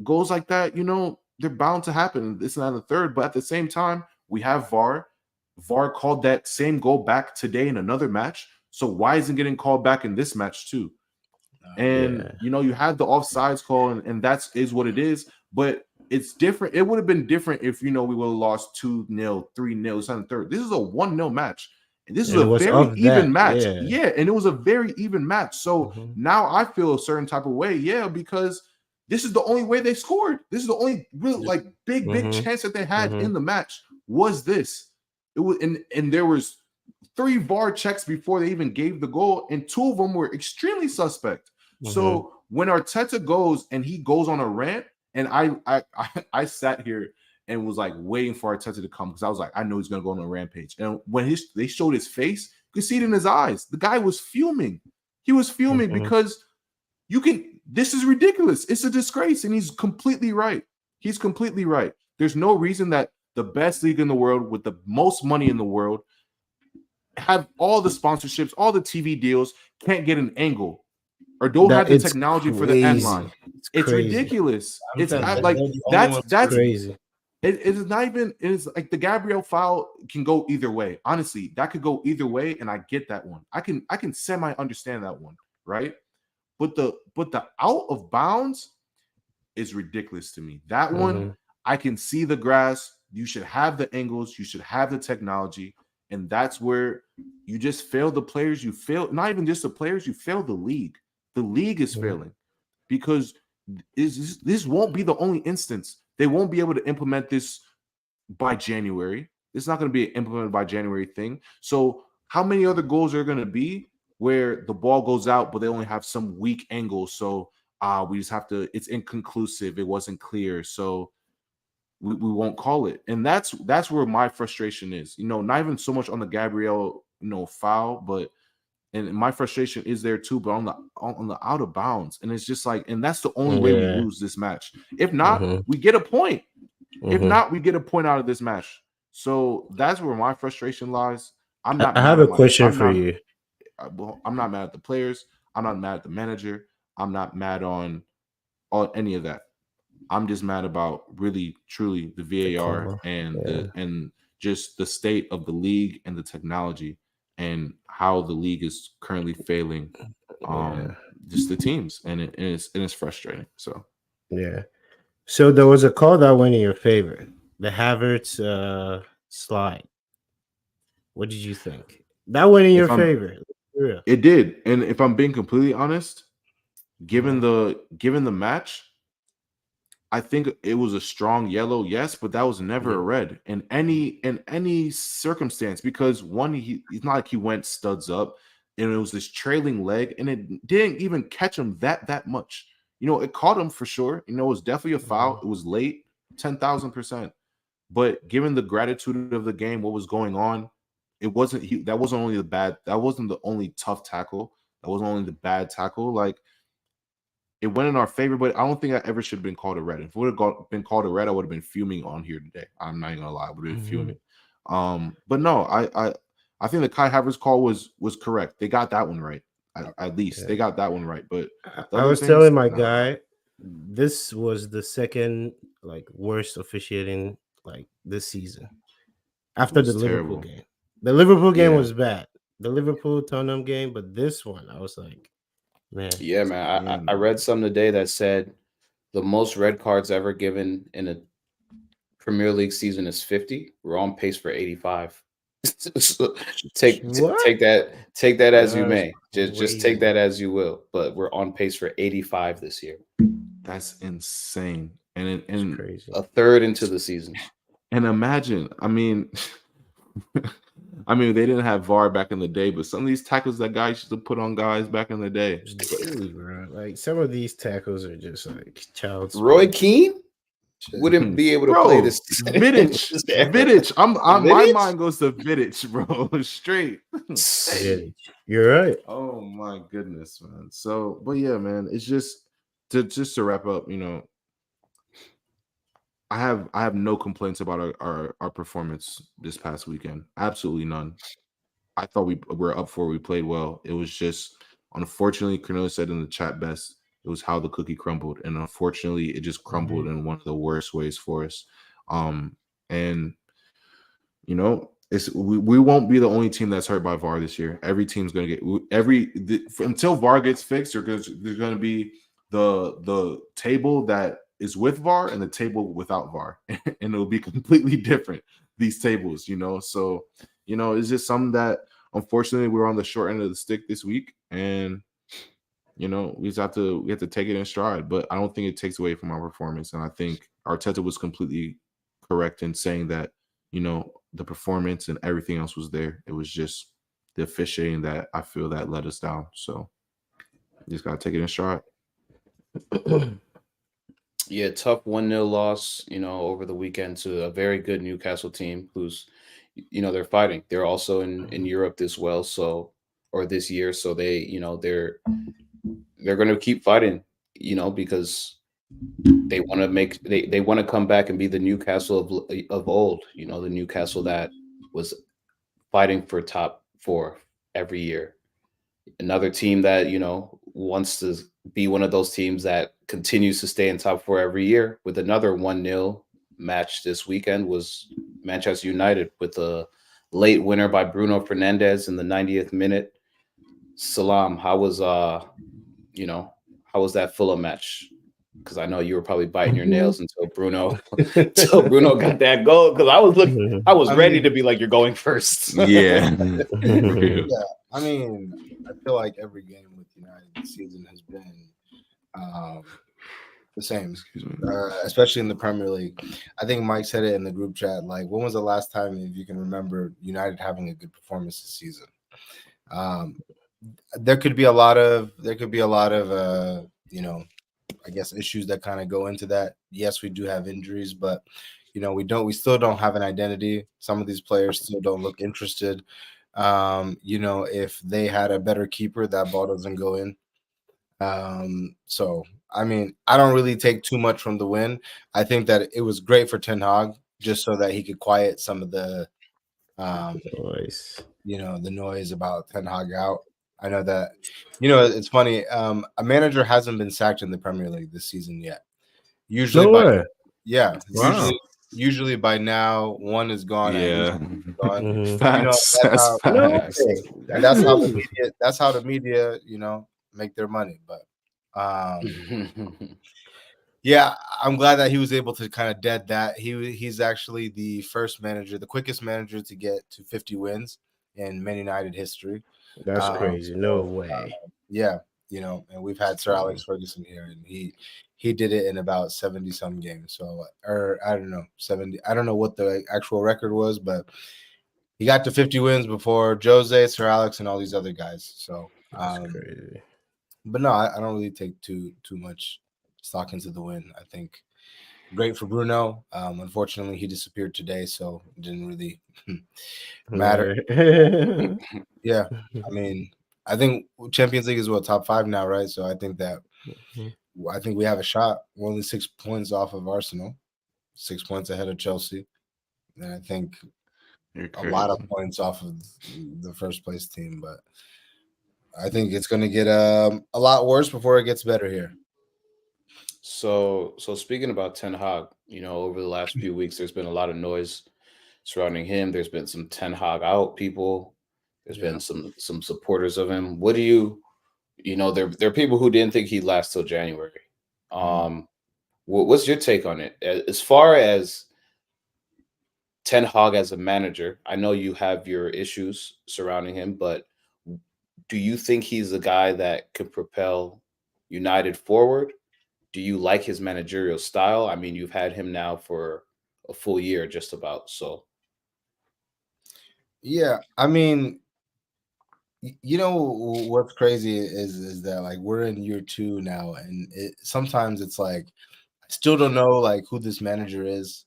goals like that, they're bound to happen. This and that and the third. But at the same time, we have VAR. VAR called that same goal back today in another match. So why isn't it getting called back in this match too? And you have the offsides call, and that is what it is. But it's different. It would have been different if we would have lost 2-0, 3-0, something third. This is a 1-0 match, and this is a very even match. Yeah, and it was a very even match. So now I feel a certain type of way. Yeah, because this is the only way they scored. This is the only real big chance that they had in the match was this. It was, and there was 3 VAR checks before they even gave the goal, and 2 of them were extremely suspect. So when Arteta goes and he goes on a rant, and I sat here and was like waiting for Arteta to come because I was like, I know he's gonna go on a rampage. And when they showed his face, you could see it in his eyes. The guy was fuming. He was fuming because this is ridiculous. It's a disgrace, and he's completely right. He's completely right. There's no reason that the best league in the world with the most money in the world have all the sponsorships, all the TV deals, can't get an angle or don't have the technology for the end line. It's ridiculous. It's like that's crazy. It is not even. It is like the Gabriel foul can go either way. Honestly, that could go either way, and I get that one. I can semi understand that one, right? But the out of bounds is ridiculous to me. That one, I can see the grass. You should have the angles. You should have the technology. And that's where you just fail the players. You fail, not even just the players, you fail the league. The league is failing because this won't be the only instance. They won't be able to implement this by January. It's not going to be an implemented by January thing. So how many other goals are going to be where the ball goes out, but they only have some weak angle? So we just have to, it's inconclusive. It wasn't clear. So we won't call it. And that's where my frustration is, not even so much on the Gabriel, foul, but, and my frustration is there too, but on the out of bounds. And it's just like, and that's the only way we lose this match. If not, we get a point. If not, we get a point out of this match. So that's where my frustration lies. I'm not. I have a question for you. I'm not mad at the players. I'm not mad at the manager. I'm not mad on any of that. I'm just mad about really, truly the VAR and just the state of the league and the technology and how the league is currently failing. Just the teams, and it's frustrating. So yeah. So there was a call that went in your favor, the Havertz slide. What did you think? That went in your favor. Yeah. It did, and if I'm being completely honest, given the match, I think it was a strong yellow, yes, but that was never a red in any circumstance because one, it's not like he went studs up, and it was this trailing leg, and it didn't even catch him that much. It caught him for sure. It was definitely a foul. It was late, 10,000%. But given the gratitude of the game, what was going on, that wasn't the only tough tackle. That wasn't only the bad tackle. Like, it went in our favor, but I don't think I ever should have been called a red. If it would have been called a red, I would have been fuming on here today. I'm not even gonna lie, I would have been fuming. But no, I think the Kai Havertz call was correct. They got that one right. At least they got that one right. But I was telling my guy, this was the second worst officiating this season after the Liverpool game. The Liverpool game was bad. The Liverpool Tottenham game, but this one, I was like, man. Yeah, man. I read something today that said the most red cards ever given in a Premier League season is 50. We're on pace for 85. So take that as you may. Just take that as you will. But we're on pace for 85 this year. That's insane. And crazy. A third into the season. And imagine, I mean, they didn't have VAR back in the day, but some of these tackles that guys used to put on guys back in the day. Daily, bro. Like, some of these tackles are just like child's play. Roy Keane wouldn't be able to play this. Vidic. My mind goes to Vidic, bro. Straight. You're right. Oh my goodness, man. So, but yeah, man, it's just to wrap up, I have no complaints about our performance this past weekend. Absolutely none. I thought we were up for it. We played well. It was just, unfortunately, Cornelius said in the chat best, it was how the cookie crumbled. And unfortunately, it just crumbled in one of the worst ways for us. And, we won't be the only team that's hurt by VAR this year. Every team's going to get until VAR gets fixed, there's going to be the table that is with VAR and the table without VAR, and it'll be completely different, these tables, So, it's just something that, unfortunately, we're on the short end of the stick this week, and we have to take it in stride. But I don't think it takes away from our performance, and I think Arteta was completely correct in saying that the performance and everything else was there. It was just the officiating that I feel that let us down. So you just gotta take it in stride. Yeah, tough 1-0 loss, over the weekend to a very good Newcastle team who's, they're fighting. They're also in Europe this well, or this year, so they're going to keep fighting, because they want to they want to come back and be the Newcastle of old, the Newcastle that was fighting for top 4 every year. Another team that wants to be one of those teams that continues to stay in top 4 every year with another 1-0 match this weekend was Manchester United with a late winner by Bruno Fernandes in the 90th minute. Salam, how was that Fulham match? Because I know you were probably biting your nails until Bruno got that goal. Because I was ready to be like, you're going first. Yeah. Yeah, I mean, I feel like every game with United this season has been the same, especially in the Premier League. I think Mike said it in the group chat. Like, when was the last time, if you can remember, United having a good performance this season? There could be a lot of I guess issues that kind of go into that. Yes, we do have injuries, but we still don't have an identity. Some of these players still don't look interested. If they had a better keeper, that ball doesn't go in. So I mean, I don't really take too much from the win. I think that it was great for Ten Hag just so that he could quiet some of the Nice. the noise about Ten Hag out. I know that, it's funny. A manager hasn't been sacked in the Premier League this season yet. Usually, Wow. usually by now one is gone. Yeah. Gone. Facts. That's Facts. And that's how the media. That's how the media, make their money. But, yeah, I'm glad that he was able to kind of dead that. He's actually the quickest manager to get to 50 wins in Man United history. That's crazy. No way. Yeah, and we've had Sir Alex Ferguson here, and he did it in about 70 some games. So, or I don't know, 70. I don't know what the actual record was, but he got to 50 wins before Jose, Sir Alex, and all these other guys. So, That's crazy. but no, I don't really take too much stock into the win. I think great for Bruno. Unfortunately, he disappeared today, so it didn't really matter. Yeah, I mean, I think Champions League is top 5 now, right? So I think we have a shot. We're only 6 points off of Arsenal, 6 points ahead of Chelsea, and I think a lot of points off of the first place team. But I think it's going to get a lot worse before it gets better here. So speaking about Ten Hag, over the last few weeks, there's been a lot of noise surrounding him. There's been some Ten Hag out people. There's been some supporters of him. What do you there are people who didn't think he'd last till January. What's your take on it? As far as Ten Hag as a manager, I know you have your issues surrounding him, but do you think he's a guy that could propel United forward? Do you like his managerial style? I mean, you've had him now for a full year, just about. So, yeah, I mean, what's crazy is that, like, we're in year 2 now, and sometimes it's like I still don't know like who this manager is.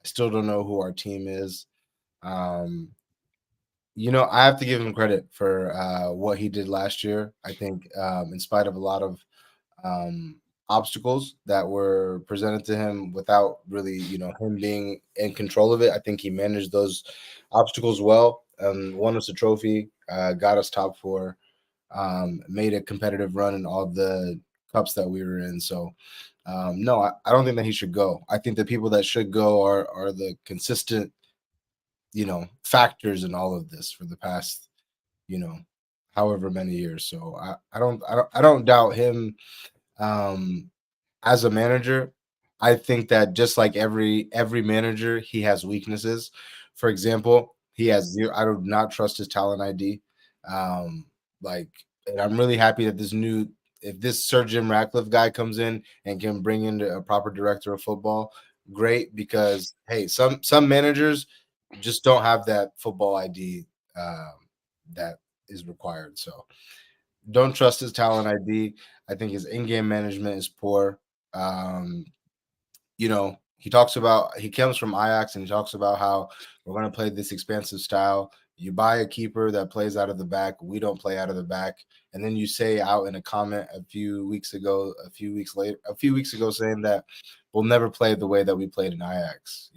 I still don't know who our team is. I have to give him credit for what he did last year. I think, in spite of a lot of obstacles that were presented to him without really, him being in control of it, I think he managed those obstacles well. Won us a trophy, got us top 4, made a competitive run in all the cups that we were in. So, no, I don't think that he should go. I think the people that should go are the consistent, factors in all of this for the past, however many years. So I don't doubt him as a manager. I think that just like every manager, he has weaknesses. For example, he has 0. I do not trust his talent ID. And I'm really happy that if this Sir Jim Ratcliffe guy comes in and can bring in a proper director of football, great, because hey, some managers, just don't have that football ID that is required. So don't trust his talent ID. I think his in-game management is poor. Um, you know, he comes from Ajax and he talks about how we're going to play this expansive style. You buy a keeper that plays out of the back. We don't play out of the back. And then you say out in a comment a few weeks ago, saying that we'll never play the way that we played in Ajax,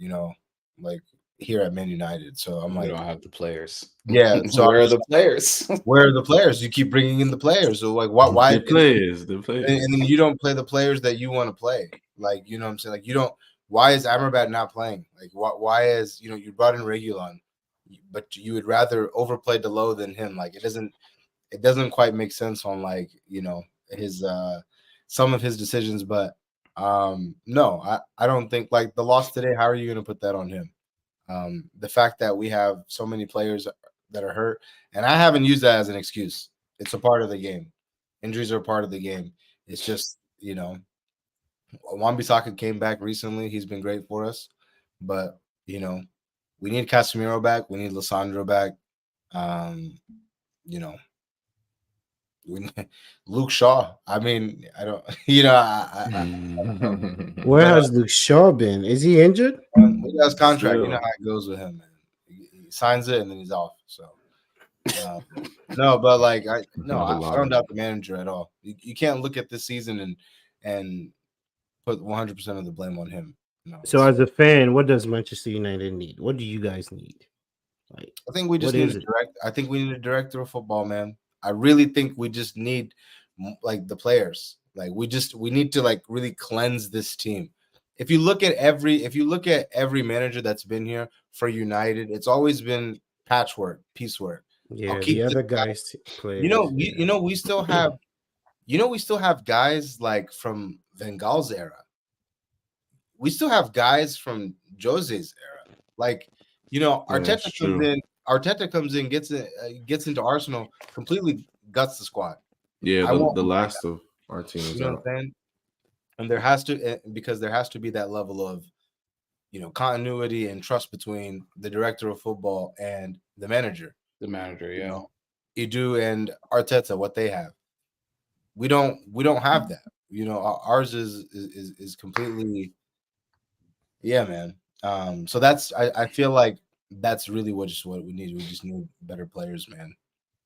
like here at Man United. So I'm We like, don't have the players. yeah. So where are the players? where are the players? You keep bringing in the players. So like, why? The players. And then you don't play the players that you want to play. Like, you know what I'm saying? Like, you don't. Why is Amrabat not playing? Like, why is you brought in Reguilon, but you would rather overplay Delo than him? Like, it doesn't quite make sense on like his some of his decisions. But no, I don't think like the loss today. How are you going to put that on him? The fact that we have so many players that are hurt, and I haven't used that as an excuse. It's a part of the game. Injuries are a part of the game. It's just Wan-Bissaka came back recently. He's been great for us, but we need Casemiro back. We need Lissandro back. We need Luke Shaw. I mean, I don't. Where has Luke Shaw been? Is he injured? He has contract. Still. You know how it goes with him, man. He signs it and then he's off. So. No, but like I don't doubt the manager at all. You can't look at this season and put 100% of the blame on him. No, So as a fan, what does Manchester United need? What do you guys need? Like, I think we just need a I think we need a director of football, man. I really think we just need like the players. Like we need to like really cleanse this team. If you look at every manager that's been here for United, it's always been patchwork, piecework. Yeah, the other guys play. We still have guys like from Van Gaal's era. We still have guys from Jose's era. Like, Arteta comes in, gets into Arsenal, completely guts the squad. Yeah, the last of our team is what I'm saying? And there has to be that level of continuity and trust between the director of football and the manager. The manager, yeah. Edu and Arteta, what they have. We don't have that. Ours is completely, yeah, man. So that's I feel like that's really what we need. We just need better players, man.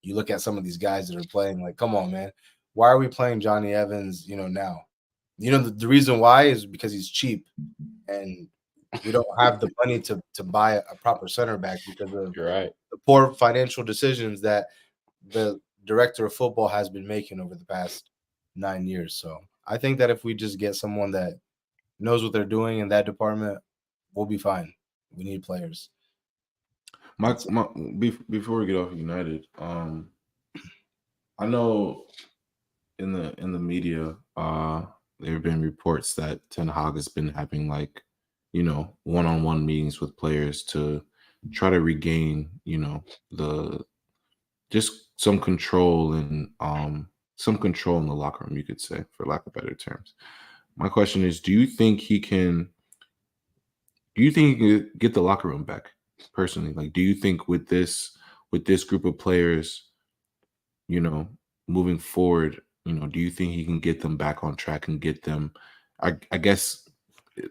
You look at some of these guys that are playing, like, come on, man. Why are we playing Johnny Evans, now? The reason why is because he's cheap and we don't have the money to buy a proper center back because of the poor financial decisions that the director of football has been making over the past 9 years. So I think that if we just get someone that knows what they're doing in that department, we'll be fine. We need players. Before we get off United, I know in the media, there have been reports that Ten Hag has been having like, one-on-one meetings with players to try to regain, just some control and some control in the locker room, you could say, for lack of better terms. My question is, do you think he can get the locker room back personally? Like, do you think with this group of players, moving forward, do you think he can get them back on track and get them, I guess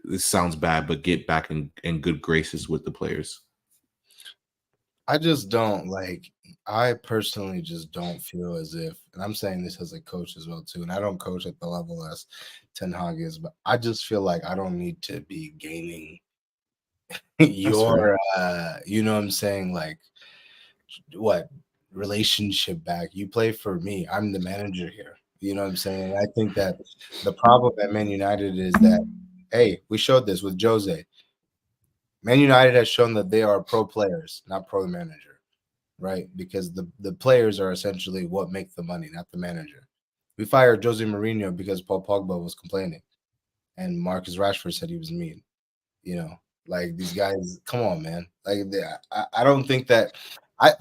this sounds bad, but get back in good graces with the players? I just don't I personally just don't feel as if, and I'm saying this as a coach as well too, and I don't coach at the level as Ten Hag is, but I just feel like I don't need to be gaining your what I'm saying, like what relationship back. You play for me. I'm the manager here. You know what I'm saying? I think that the problem at Man United is that, hey, we showed this with Jose. Man United has shown that they are pro players, not pro manager, right? Because the players are essentially what make the money, not the manager. We fired Jose Mourinho because Paul Pogba was complaining, and Marcus Rashford said he was mean. Like these guys, come on, man. Like I don't think that.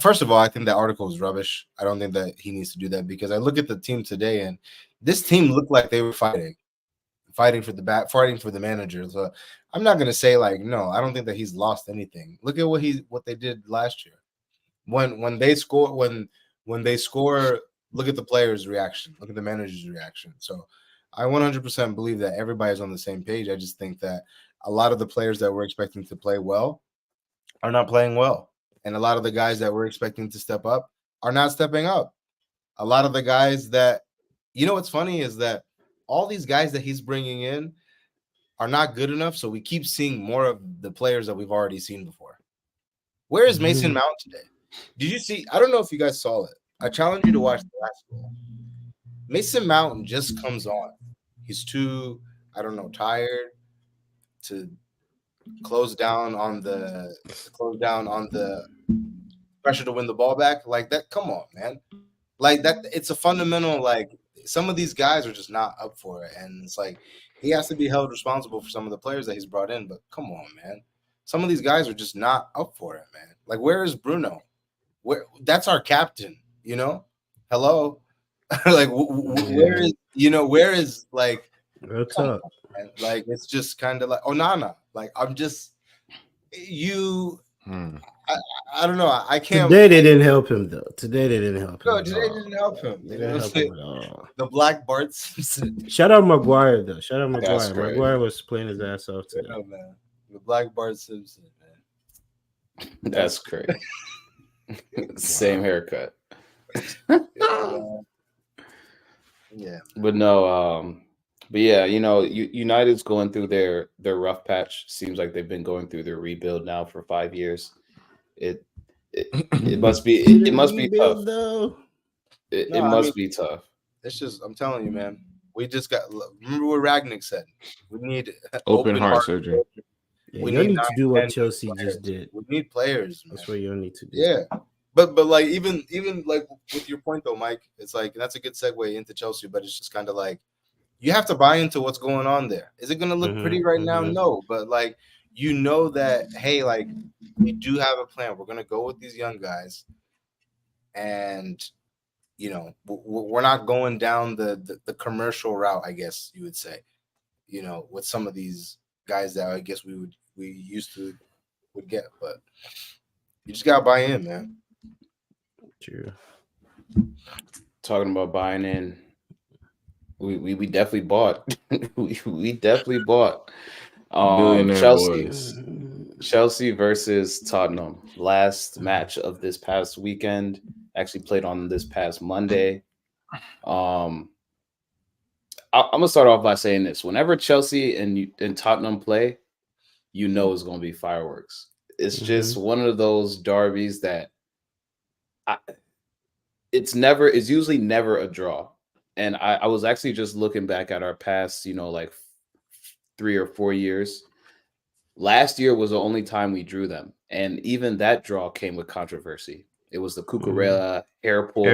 First of all, I think that article is rubbish. I don't think that he needs to do that because I look at the team today, and this team looked like they were fighting. fighting for the manager. So I'm not gonna say like no. I don't think that he's lost anything. Look at what they did last year. When they score look at the players' reaction, look at the manager's reaction. So I 100% believe that everybody's on the same page. I just think that a lot of the players that we're expecting to play well are not playing well, and a lot of the guys that we're expecting to step up are not stepping up. A lot of the guys that, what's funny is that all these guys that he's bringing in are not good enough, so we keep seeing more of the players that we've already seen before. Where is Mason Mount today? Did you see? I don't know if you guys saw it. I challenge you to watch the last goal. Mason Mount just comes on. He's too, I don't know, tired to close down on the pressure to win the ball back. Like that, come on, man. Like that, it's a fundamental, like some of these guys are just not up for it. And it's like he has to be held responsible for some of the players that he's brought in. But come on, man. Some of these guys are just not up for it, man. Like, where is Bruno? That's our captain, Hello. Like where is like What's up? Like it's just kind of like Onana. Like I'm just I don't know. I can't. Today they didn't help him though. Today they didn't help him. No, today didn't help him. They didn't help him at all. The Black Bart Simpson. Shout out Maguire though. Shout out Maguire. That's great. Maguire was playing his ass off today. No, man. The Black Bart Simpson, man. That's great. Same haircut. Yeah. But no, but yeah, United's going through their rough patch. Seems like they've been going through their rebuild now for 5 years. It must be tough. Though. It must be tough. It's just, I'm telling you, man. We just remember what Ragnick said. We need open heart surgery. Yeah, you need to do what Chelsea just did. We need players. Man. That's what you need to do. Yeah. But like even like with your point though, Mike, it's like that's a good segue into Chelsea, but it's just kind of like you have to buy into what's going on there. Is it going to look pretty right now? No, but like that, hey, like we do have a plan. We're going to go with these young guys, and we're not going down the commercial route, I guess you would say. With some of these guys that I guess we used to would get, but you just gotta buy in, man. True. Talking about buying in, we definitely bought. we definitely bought. Chelsea versus Tottenham. Last match of this past weekend. Actually played on this past Monday. I'm gonna start off by saying this: whenever Chelsea and Tottenham play, it's gonna be fireworks. It's just one of those derbies that it's usually never a draw. And I was actually just looking back at our past, like 3 or 4 years. Last year was the only time we drew them. And even that draw came with controversy. It was the Cucurella hair pull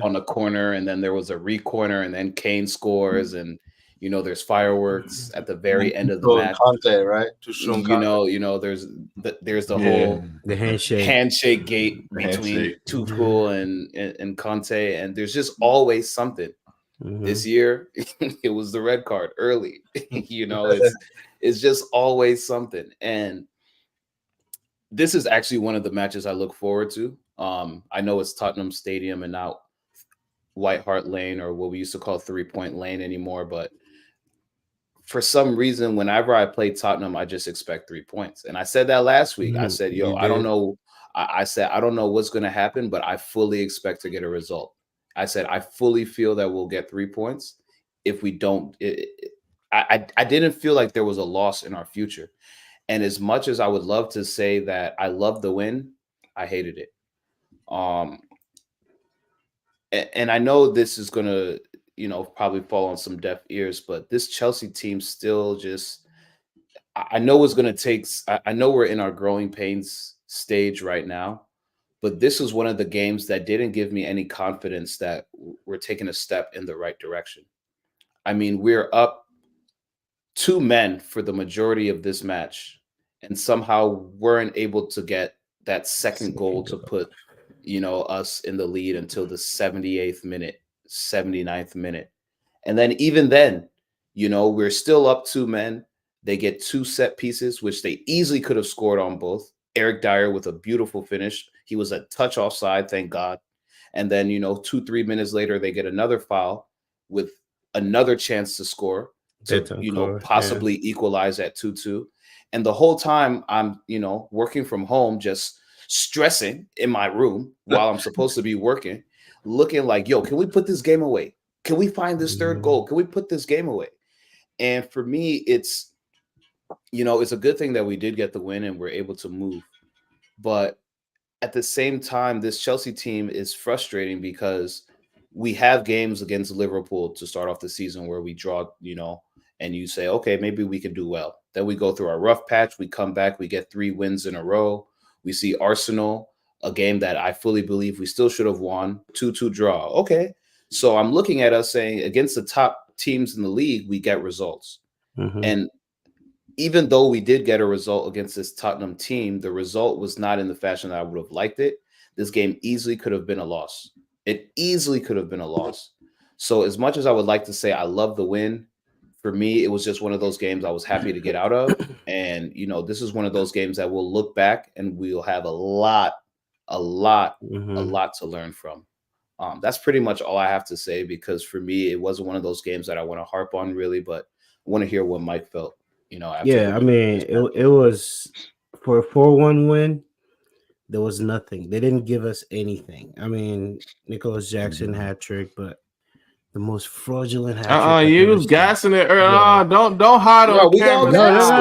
on the corner, and then there was a re-corner, and then Kane scores, and there's fireworks at the very end of the match. Conte, right? There's the whole the handshake gate between Tuchel and Conte, and there's just always something. This year, it was the red card early. It's just always something, and this is actually one of the matches I look forward to. I know it's Tottenham Stadium and not White Hart Lane, or what we used to call 3 Point Lane anymore, but for some reason, whenever I play Tottenham, I just expect 3 points. And I said that last week. I said, I don't know. I said, I don't know what's going to happen, but I fully expect to get a result. I said, I fully feel that we'll get 3 points. If we don't, I didn't feel like there was a loss in our future. And as much as I would love to say that I love the win, I hated it. And I know this is going to, probably fall on some deaf ears, but this Chelsea team still just, I know it's going to take, I know we're in our growing pains stage right now, but this is one of the games that didn't give me any confidence that we're taking a step in the right direction. I mean, we're up 2 men for the majority of this match, and somehow weren't able to get that second goal to put, us in the lead until the 78th minute, 79th minute. And then even then, We're still up 2 men. They get 2 set pieces, which they easily could have scored on both. Eric Dyer with a beautiful finish. He was a touch offside, thank God. And then, 2-3 minutes later, they get another foul with another chance to score to, possibly equalize at 2-2. And the whole time I'm, working from home, just stressing in my room while I'm supposed to be working, looking like, yo, can we put this game away? Can we find this third goal? Can we put this game away? And for me, it's a good thing that we did get the win and we're able to move. But at the same time, this Chelsea team is frustrating because we have games against Liverpool to start off the season where we draw, and you say, okay, maybe we can do well. Then we go through our rough patch. We come back. We get 3 wins in a row. We see Arsenal, a game that I fully believe we still should have won, 2-2 draw. Okay. So I'm looking at us saying against the top teams in the league, we get results. And even though we did get a result against this Tottenham team, the result was not in the fashion that I would have liked it. This game easily could have been a loss. It easily could have been a loss. So as much as I would like to say I love the win, for me, it was just one of those games I was happy to get out of. And, this is one of those games that we'll look back and we'll have a lot to learn from. That's pretty much all I have to say, because for me, it wasn't one of those games that I want to harp on really, but I want to hear what Mike felt. I mean, it was for a 4-1 win. There was nothing. They didn't give us anything. I mean, Nicholas Jackson hat trick, but the most fraudulent hat trick. You was gassing it earlier. Don't hide on camera.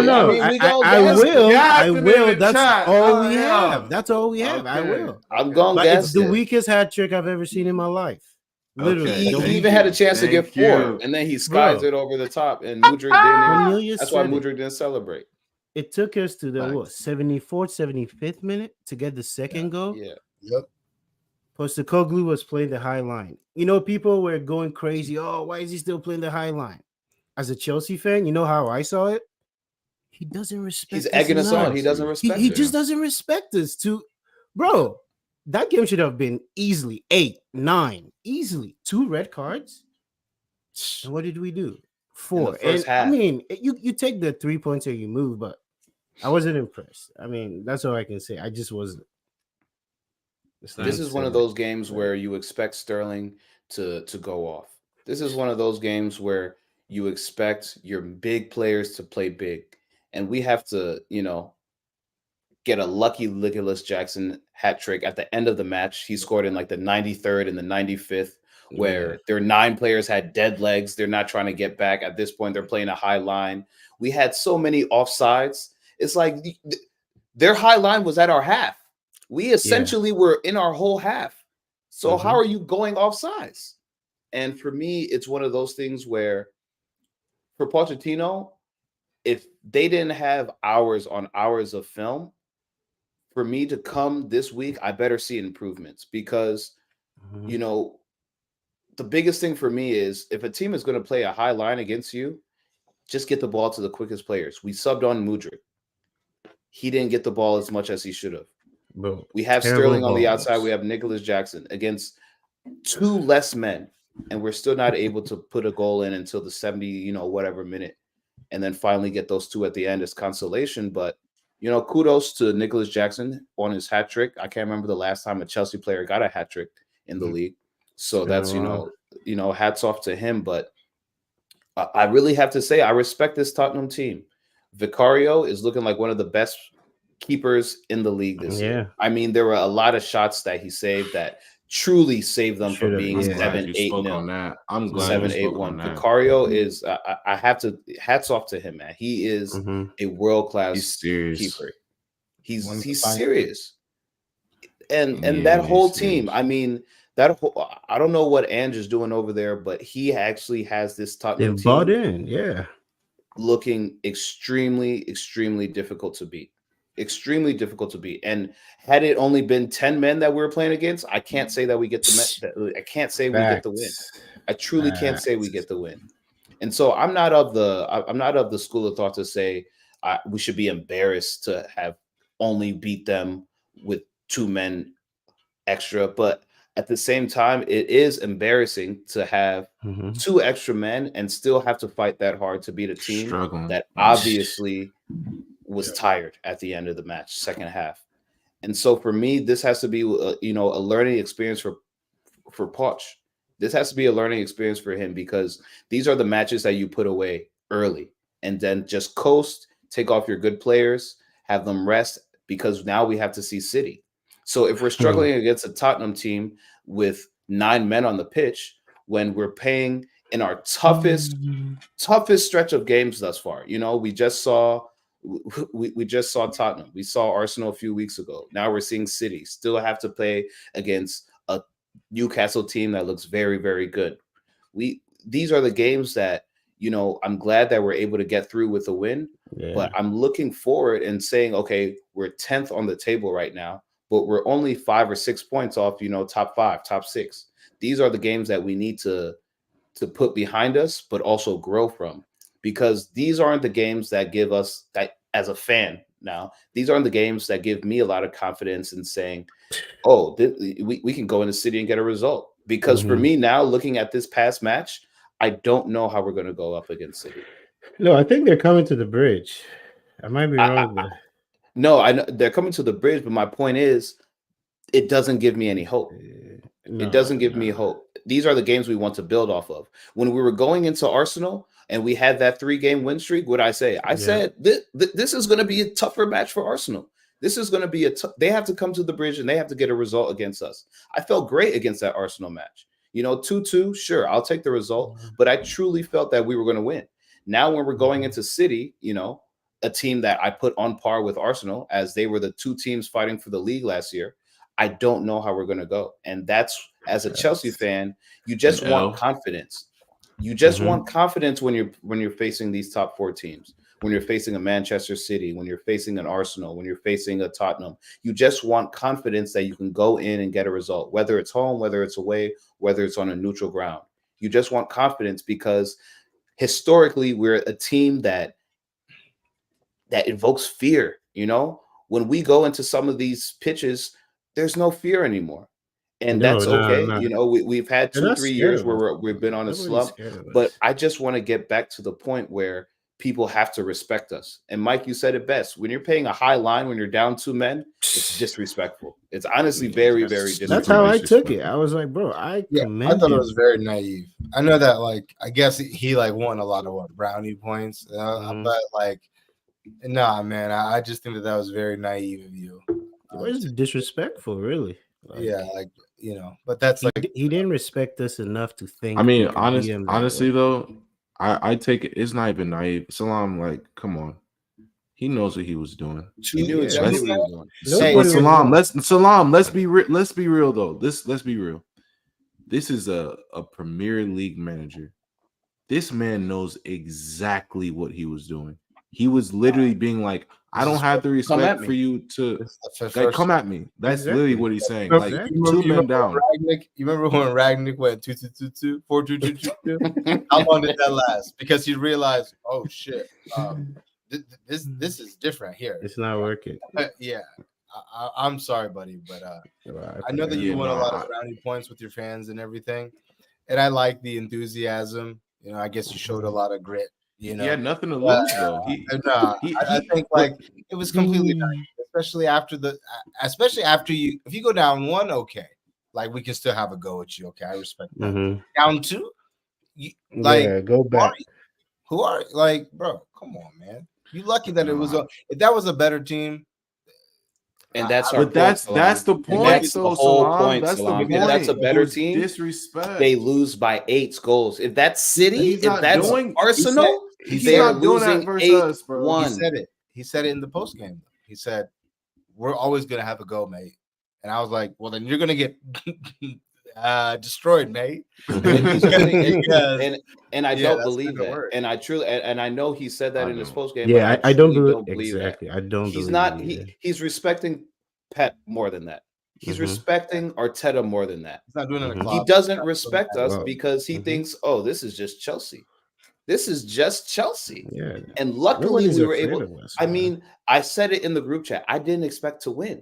No. I mean, I will. That's all we have. That's all we have. I will. I'm going but gas. It's the weakest hat trick I've ever seen in my life. Literally, he even had a chance to get 4, and then he skies it over the top, and Mudryk didn't. That's why Mudryk didn't celebrate. It took us to the 74th, 75th minute to get the second goal. Yeah. Yep. Postecoglou was playing the high line. People were going crazy. Oh, why is he still playing the high line? As a Chelsea fan, you know how I saw it? He doesn't respect us. He's egging us on. He doesn't respect us. He just doesn't respect us. Bro, that game should have been easily 8, 9. Easily. 2 red cards. And what did we do? 4. First half. I mean, you take the 3 points or you move, but I wasn't impressed. I mean, that's all I can say. I just wasn't. This is one of those games where you expect Sterling to go off. This is one of those games where you expect your big players to play big. And we have to, get a lucky Nicholas Jackson hat trick at the end of the match. He scored in like the 93rd and the 95th, where their 9 players had dead legs. They're not trying to get back. At this point, they're playing a high line. We had so many offsides. It's like their high line was at our half. We essentially were in our whole half. So how are you going offsides? And for me, it's one of those things where for Pochettino, if they didn't have hours on hours of film, for me to come this week, I better see improvements, because, the biggest thing for me is if a team is going to play a high line against you, just get the ball to the quickest players. We subbed on Mudryk. He didn't get the ball as much as he should have. Bro, we have Sterling on the outside. We have Nicholas Jackson against 2 less men, and we're still not able to put a goal in until the 70, whatever minute, and then finally get those 2 at the end as consolation. But, kudos to Nicholas Jackson on his hat trick. I can't remember the last time a Chelsea player got a hat trick in the league. So that's, hats off to him. But I really have to say, I respect this Tottenham team. Vicario is looking like one of the best keepers in the league this year. I mean, there were a lot of shots that he saved that truly saved them from being 7-8-0. I'm glad 7-8-1. Vicario is I have to hats off to him, man. He is a world-class keeper. He's serious. And that whole team, I mean, I don't know what Ange is doing over there, but he actually has this Tottenham team bought in, looking extremely, extremely difficult to beat. Extremely difficult to beat. And had it only been 10 men that we were playing against, I can't say that we get the I can't say we get the win. I truly can't say we get the win. And so I'm not of the school of thought to say we should be embarrassed to have only beat them with 2 men extra. But at the same time, it is embarrassing to have 2 extra men and still have to fight that hard to beat a team Struggling. that obviously was tired at the end of the match, second half. And so for me, this has to be a learning experience for Poch. This has to be a learning experience for him, because these are the matches that you put away early and then just coast, take off your good players, have them rest, because now we have to see City. So if we're struggling against a Tottenham team with 9 men on the pitch, when we're paying in our toughest stretch of games thus far, we just saw Tottenham, we saw Arsenal a few weeks ago. Now we're seeing City still have to play against a Newcastle team that looks very, very good. These are the games that I'm glad that we're able to get through with a win. But I'm looking forward and saying, okay, we're 10th on the table right now, but we're only 5 or 6 points off, top 5, top 6. These are the games that we need to put behind us, but also grow from, because these aren't the games that give us, that as a fan now, these aren't the games that give me a lot of confidence in saying, oh, we can go into City and get a result. Because for me now, looking at this past match, I don't know how we're going to go up against City. No, I think they're coming to the bridge. I might be wrong. No, I know they're coming to the bridge, but my point is, it doesn't give me any hope. It doesn't give me hope. These are the games we want to build off of. When we were going into Arsenal and we had that 3-game win streak, what did I say? I said this is going to be a tougher match for Arsenal. This is going to be they have to come to the bridge and they have to get a result against us. I felt great against that Arsenal match. 2-2, sure, I'll take the result, but I truly felt that we were going to win. Now, when we're going into City, a team that I put on par with Arsenal, as they were the 2 teams fighting for the league last year, I don't know how we're going to go. And that's, as a Chelsea fan, you just want confidence. You just want confidence when you're facing these top 4 teams, when you're facing a Manchester City, when you're facing an Arsenal, when you're facing a Tottenham. You just want confidence that you can go in and get a result, whether it's home, whether it's away, whether it's on a neutral ground. You just want confidence, because historically we're a team that invokes fear. When we go into some of these pitches, there's no fear anymore. And that's okay. We've had 2-3 years where we've been on a slump, but I just want to get back to the point where people have to respect us. And Mike, you said it best. When you're paying a high line, when you're down 2 men, it's disrespectful. It's honestly very, very disrespectful. That's how I took it. I was like, bro, I thought it was very naive. I know that, I guess he won a lot of brownie points, but nah, man, I just think that was very naive of you. It was disrespectful, really. But that's he didn't respect us enough to think. I mean, honestly though, I take it. It's not even naive. Salam, come on, he knows what he was doing. He knew exactly what he was doing. But Salam, let's be real though. Let's be real. This is a Premier League manager. This man knows exactly what he was doing. He was literally being like, I don't have the respect for you to come at me. That's literally what he's saying. Two men down. You remember when Ragnick went 2-2-2-2, 4-2-2-2? How long did that last? Because he realized, oh shit, this is different here. It's not working. I'm sorry, buddy, but I know that you won a lot of brownie points with your fans and everything, and I like the enthusiasm. I guess you showed a lot of grit. He had nothing to lose though. I think it was completely naive, especially after if you go down 1, okay, we can still have a go at you. Okay, I respect that. Down 2, go back. Who are bro? Come on, man. You lucky that it was if that was a better team. And that's the point. That's the whole point. That's the point. If that's a better team, disrespect. They lose by 8 goals. If that's City, if that's Arsenal, he's not doing that versus us, bro. He said it in the post game. He said, "We're always gonna have a go, mate." And I was like, "Well, then you're gonna get destroyed, mate." And I don't believe that. And I truly, and I know he said that in his post game. Yeah, I don't believe exactly. That. I don't. He's not. He's respecting Pep more than that. He's respecting Arteta more than that. He's not doing it. He doesn't respect us because he thinks, oh, this is just Chelsea. This is just Chelsea. Yeah. And luckily we were able. I mean, I said it in the group chat. I didn't expect to win.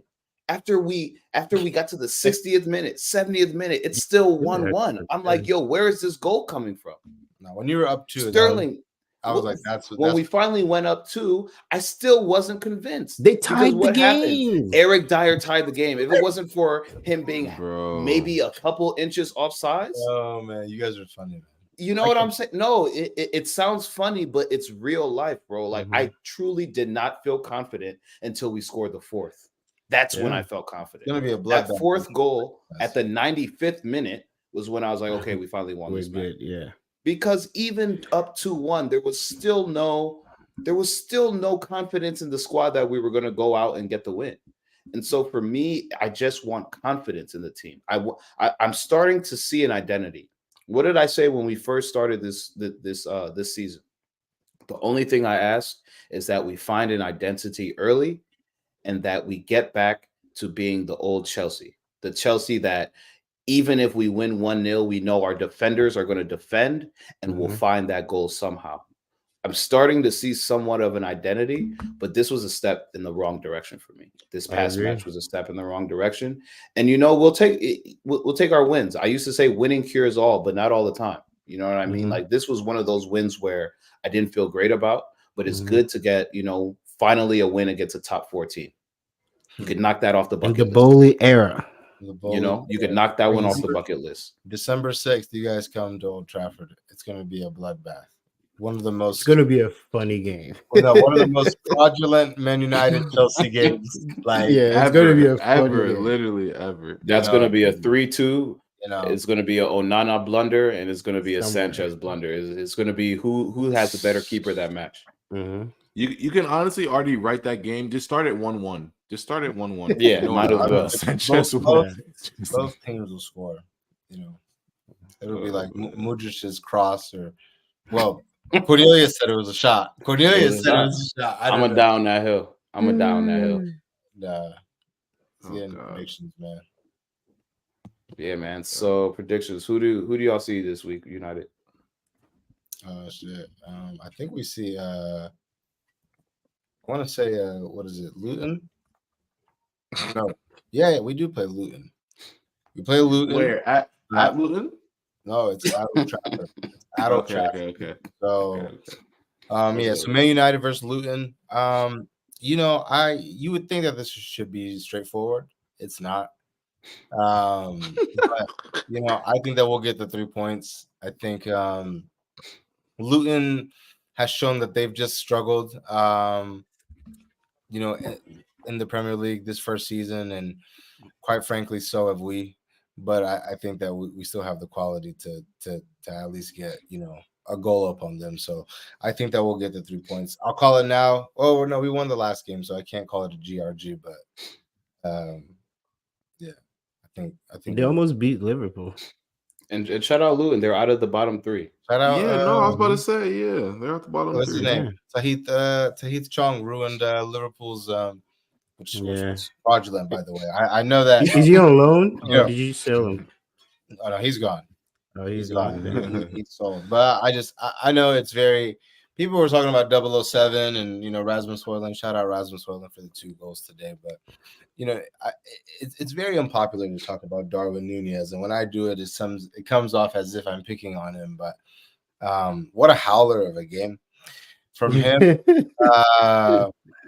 After we got to the 60th minute, 70th minute, it's still 1-1. I'm like, yo, where is this goal coming from? Now, when you were up 2, Sterling. I was like, that's when we finally went up 2, I still wasn't convinced. They tied the game. Happened? Eric Dyer tied the game. If it wasn't for him being maybe a couple inches offsides. Oh man, you guys are funny, man. You know what I'm saying? No, it sounds funny, but it's real life, bro. Like I truly did not feel confident until we scored the 4th. That's when I felt confident. It's gonna be a that 4th goal at the 95th minute was when I was like, okay, we finally won this match. Yeah. Because even up 2-1, there was still no confidence in the squad that we were going to go out and get the win. And so for me, I just want confidence in the team. I'm starting to see an identity. What did I say when we first started this season? The only thing I asked is that we find an identity early and that we get back to being the old Chelsea, the Chelsea that even if we win 1-0, we know our defenders are going to defend and we'll find that goal somehow. I'm starting to see somewhat of an identity, but this was a step in the wrong direction for me. This past match was a step in the wrong direction. And, we'll take our wins. I used to say winning cures all, but not all the time. You know what I mean? Like this was one of those wins where I didn't feel great about, but it's good to get, finally a win against a top 4 team. You could knock that off the bucket list. The Bowley era. You could knock that one off the bucket list. December 6th, you guys come to Old Trafford. It's going to be a bloodbath. One of the most. It's going to be a funny game. One of the most fraudulent Man United Chelsea games. It's going to be a funny game. Literally ever. That's going to be a 3-2. It's going to be a Onana blunder, and it's going to be a Sanchez blunder. It's going to be who has the better keeper that match. You can honestly already write that game. Just start at 1-1. Just start at 1-1. Yeah, might as well. Both teams will score. It'll be like Mudric's cross or Cornelius said it was a shot. Cornelius said it was a shot. I'm a down that hill. Nah. Predictions, man. Yeah, man. So predictions. Who do y'all see this week, United? Shit. I think we see I want to say what is it? Luton? No. Yeah, we do play Luton. We play Luton. Where? At Luton? No, it's at Old Trafford. At Old Trafford. Okay. So so Man United versus Luton. You would think that this should be straightforward. It's not. But I think that we'll get the 3 points. I think Luton has shown that they've just struggled in the Premier League this first season, and quite frankly so have we. But I think that we still have the quality to at least get a goal up on them. So I think that we'll get the 3 points. I'll call it now. Oh no, we won the last game, so I can't call it a GRG. But I think they almost beat Liverpool. And shout out Luton. They're out of the bottom 3. Shout out. I was about to say, they're at the bottom 3. What's his name? Tahith Chong ruined Liverpool's. Which was fraudulent, by the way. I know that. Is he on loan? Or did you sell him? Oh no, he's gone. Oh, he's gone. He's sold. But I know it's very. People were talking about 007 and Rasmus Højlund. Shout out Rasmus Højlund for the 2 goals today. But it's very unpopular to talk about Darwin Núñez, and when I do it, it comes off as if I'm picking on him. But what a howler of a game from him.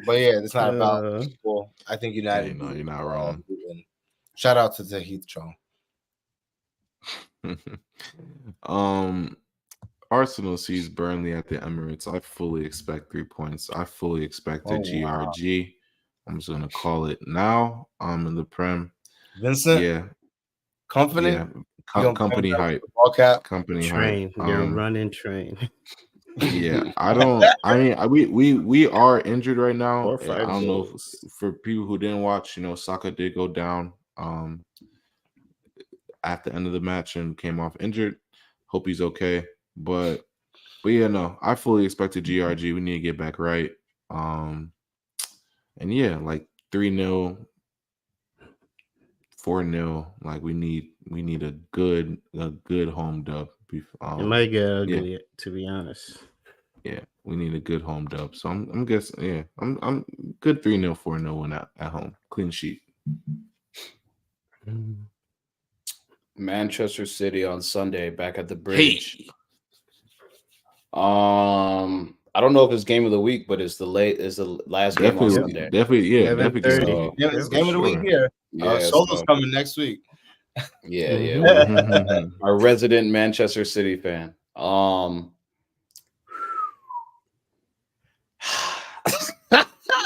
But yeah, it's not about people. I think United. No, you're not wrong. Shout out to Tahith Chong. Arsenal sees Burnley at the Emirates. I fully expect 3 points. I fully expect a GRG. Wow. I'm just gonna call it now. I'm in the Prem. Vincent. Yeah. Confident. Yeah. Company hype. All cap. Company train. hype. They're running train. Yeah, we are injured right now. I don't know for people who didn't watch, Saka did go down at the end of the match and came off injured. Hope he's okay. But yeah, no, I fully expect a GRG. We need to get back right. And yeah, like 3-0, 4-0. Like we need a good home dub. It might get ugly, to be honest. Yeah, we need a good home dub. So I'm guessing, I'm good 3-0, 4-0 win at home. Clean sheet. Manchester City on Sunday back at the Bridge. I don't know if it's game of the week, but it's the last game on Sunday. Definitely. So, It's game of the week here. Yeah, Solo's so, coming next week. Yeah. Our resident Manchester City fan.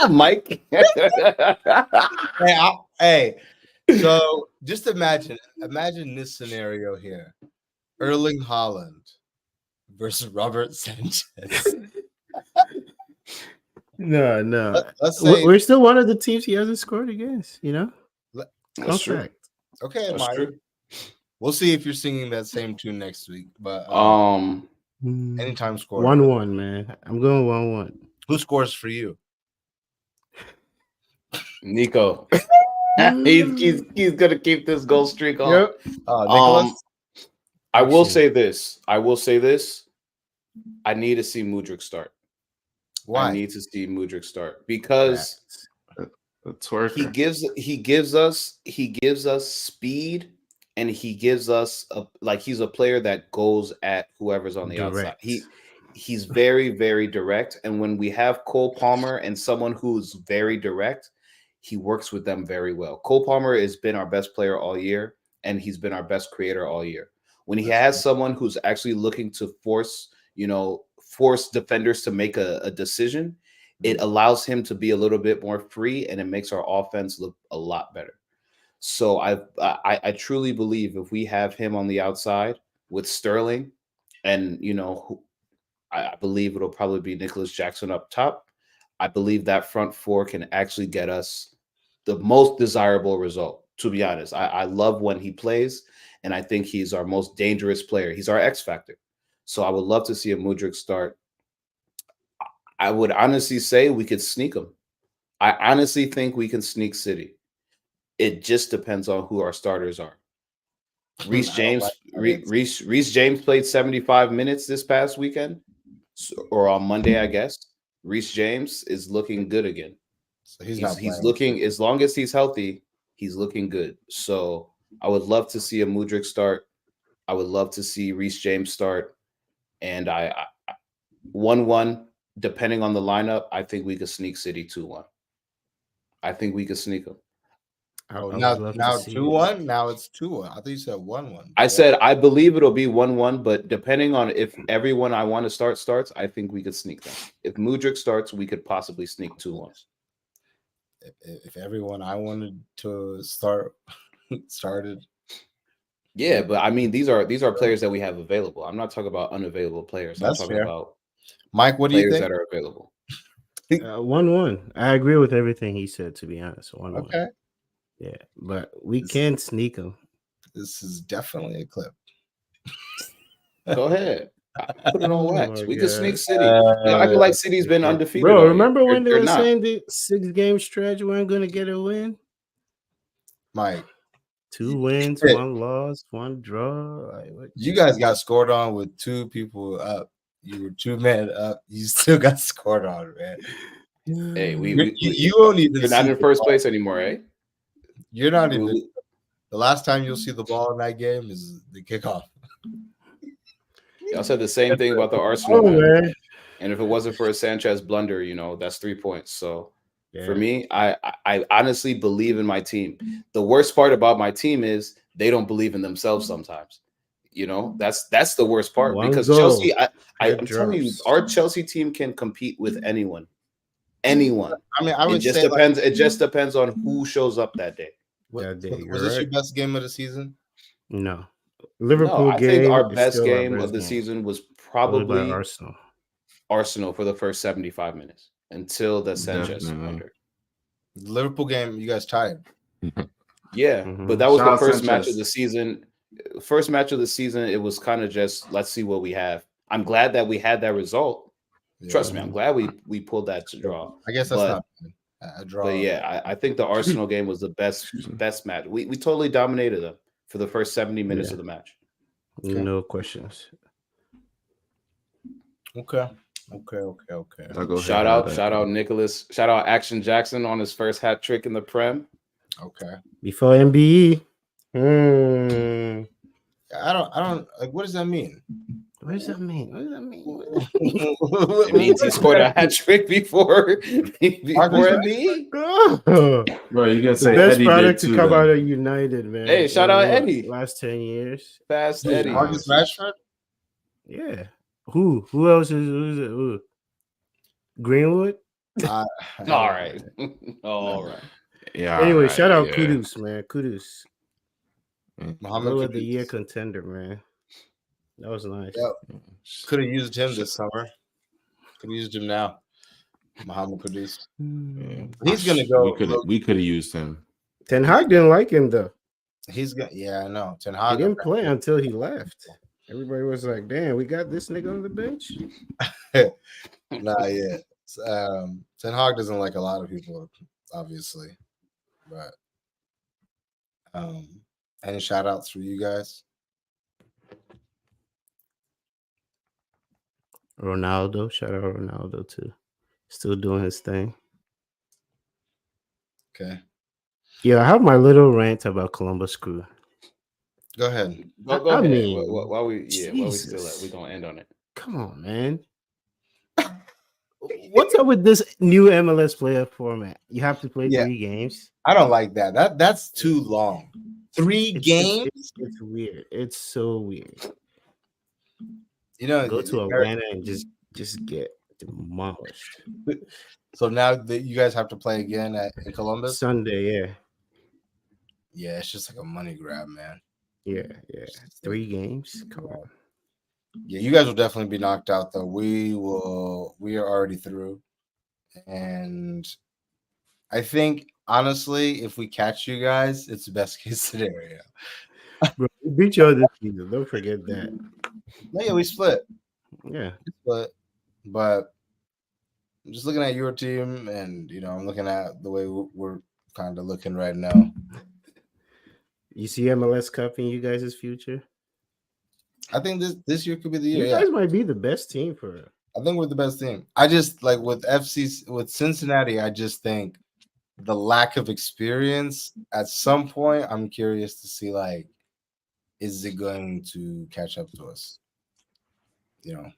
Mike. Hey, so just imagine this scenario here: Erling Haaland versus Robert Sanchez. No. Let's say We're still one of the teams he hasn't scored against. You know, That's true. fact. Okay, That's Mike. true. We'll see if you're singing that same tune next week. But anytime score 1-1, man. I'm going 1-1. Who scores for you? Nico. he's gonna keep this goal streak on. Yep. Nicholas. I will say this. I need to see Mudryk start. Why? I need to see Mudryk start because he gives us speed, and he gives us he's a player that goes at whoever's on the outside. He's very, very direct, and when we have Cole Palmer and someone who's very direct, he works with them very well. Cole Palmer has been our best player all year, and he's been our best creator all year. When he has someone who's actually looking to force defenders to make a decision, it allows him to be a little bit more free, and it makes our offense look a lot better. So I truly believe if we have him on the outside with Sterling, and I believe it'll probably be Nicholas Jackson up top. I believe that front four can actually get us the most desirable result, to be honest. I love when he plays, and I think he's our most dangerous player. He's our X factor. So I would love to see a Mudryk start. I would honestly say we could sneak him. I honestly think we can sneak City. It just depends on who our starters are. Reece James played 75 minutes this past weekend, or on Monday, I guess. Reece James is looking good again. So he's looking, as long as he's healthy, he's looking good. So I would love to see a Mudryk start. I would love to see Reece James start. And I 1-1, depending on the lineup, I think we could sneak City 2-1. I think we could sneak them. Now 2-1. Now it's 2-1. I thought you said 1-1. I said I believe it'll be 1-1, but depending on if everyone I want to start starts, I think we could sneak them. If Mudryk starts, we could possibly sneak 2-1. If everyone I wanted to start started. Yeah, but I mean these are players that we have available. I'm not talking about unavailable players. That's I'm talking fair. About Mike, what do you think? That are available. 1-1. I agree with everything he said, to be honest. 1-1. Okay. Yeah, but we can sneak him. This is definitely a clip. Go ahead. Put it on wax. We could sneak City. I feel like City's been undefeated. Bro, remember when they were not saying the 6-game stretch weren't going to get a win? Mike. 2 wins, 1 loss, 1 draw. You guys got scored on with 2 people up. You were 2 men up. You still got scored on, man. Hey, you won't even. You're not in first place anymore, eh? You're not even. The last time you'll see the ball in that game is the kickoff. Y'all said the same thing about the Arsenal, man. And if it wasn't for a Sanchez blunder, that's 3 points. So for me, I honestly believe in my team. The worst part about my team is they don't believe in themselves sometimes. That's the worst part, because Chelsea, I'm telling you, our Chelsea team can compete with anyone. I mean, I would say it just depends on who shows up that day. Was this your best game of the season? No. Liverpool I think our best game of the season was probably Arsenal for the first 75 minutes until the Sanchez wonder. The Liverpool game, you guys tied. Yeah, but that was the first match of the season. First match of the season, it was kind of just, let's see what we have. I'm glad that we had that result. Yeah. Trust me, I'm glad we pulled that to draw. I guess that's not a draw. But yeah, I think the Arsenal game was the best match. We totally dominated them for the first 70 minutes of the match. Okay. No questions. Okay. Shout out Nicholas. Shout out Action Jackson on his first hat trick in the Prem. Okay. Before MBE. I don't like. What does that mean? What does that mean? What does that mean? It means he scored a hat trick before MBE. Bro, you can The say best Eddie product did to too. come out Then. of United, man. Hey, shout out Eddie. Last 10 years. Fast Who's Eddie. Marcus Rashford? Yeah. Who else is who's it? Who? Greenwood? All right. All right. Yeah. Anyway, right, shout out yeah. Kudus, man. Kudus. Mohamed Goal of the Kudus. year contender, man. That was nice. Yep. Could have used him this summer. Could have used him now. Mohamed Kudus. Yeah. He's gonna go. We could have used him. Ten Hag didn't like him though. He's gonna. Yeah, I know. Ten He Hag didn't play until he left. Everybody was like, "Damn, we got this nigga on the bench." Nah, yeah. Ten Hag doesn't like a lot of people, obviously, but any shout outs for you guys? Ronaldo, shout out Ronaldo too. Still doing his thing. Okay, Yeah, I have my little rant about Columbus Crew. go ahead. Go I ahead. mean, While we still Jesus. we're gonna end on it. Come on, man. What's up with this new MLS player format? You have to play 3 games. I don't like that. That's too long. 3 games. It's weird. It's so weird. You know, Go to Atlanta and just get demolished. So now that you guys have to play again in Columbus Sunday, yeah. Yeah, it's just like a money grab, man. Yeah. 3 games. Come on. Yeah, you guys will definitely be knocked out though. We are already through. And I think honestly, if we catch you guys, it's the best case scenario. Bro, we beat y'all this season. Don't forget that. No, yeah, we split. Yeah. But I'm just looking at your team, and I'm looking at the way we're kind of looking right now. You see MLS Cup in you guys' future? I think this year could be the year. You guys might be the best team for it. I think we're the best team. I just like with Cincinnati, I just think the lack of experience at some point, I'm curious to see like, is it going to catch up to us? Yeah.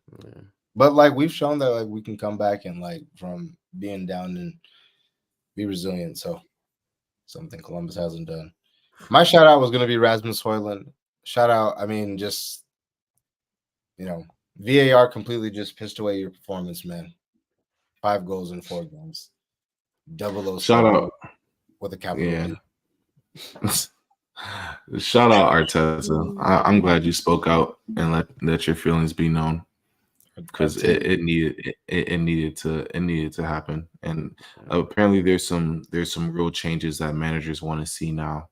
But like we've shown that like we can come back and like from being down and be resilient. So something Columbus hasn't done. My shout out was going to be Rasmus Højlund. Shout out. I mean, just VAR completely just pissed away your performance, man. 5 goals in 4 games. 007 Shout out with a capital. Yeah. Shout out Arteta. I'm glad you spoke out and let your feelings be known, because it needed to happen. And apparently there's some real changes that managers want to see now.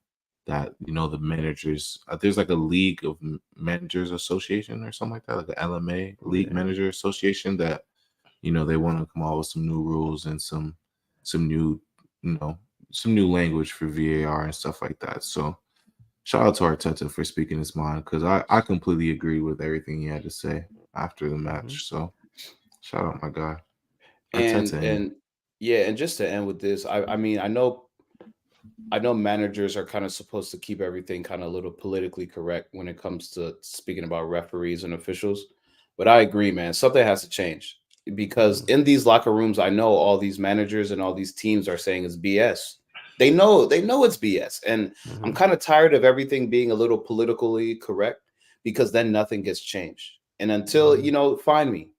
That the managers, there's like a league of managers association or something like that, like an LMA, league manager association, that they want to come out with some new rules and some new language for VAR and stuff like that. So shout out to Arteta for speaking his mind, because I completely agree with everything he had to say after the match. So shout out my guy Arteta. And just to end with this, I mean, I know managers are kind of supposed to keep everything kind of a little politically correct when it comes to speaking about referees and officials. But I agree, man, something has to change, because in these locker rooms, I know all these managers and all these teams are saying it's BS. They know it's BS. And I'm kind of tired of everything being a little politically correct, because then nothing gets changed. And until, fine me,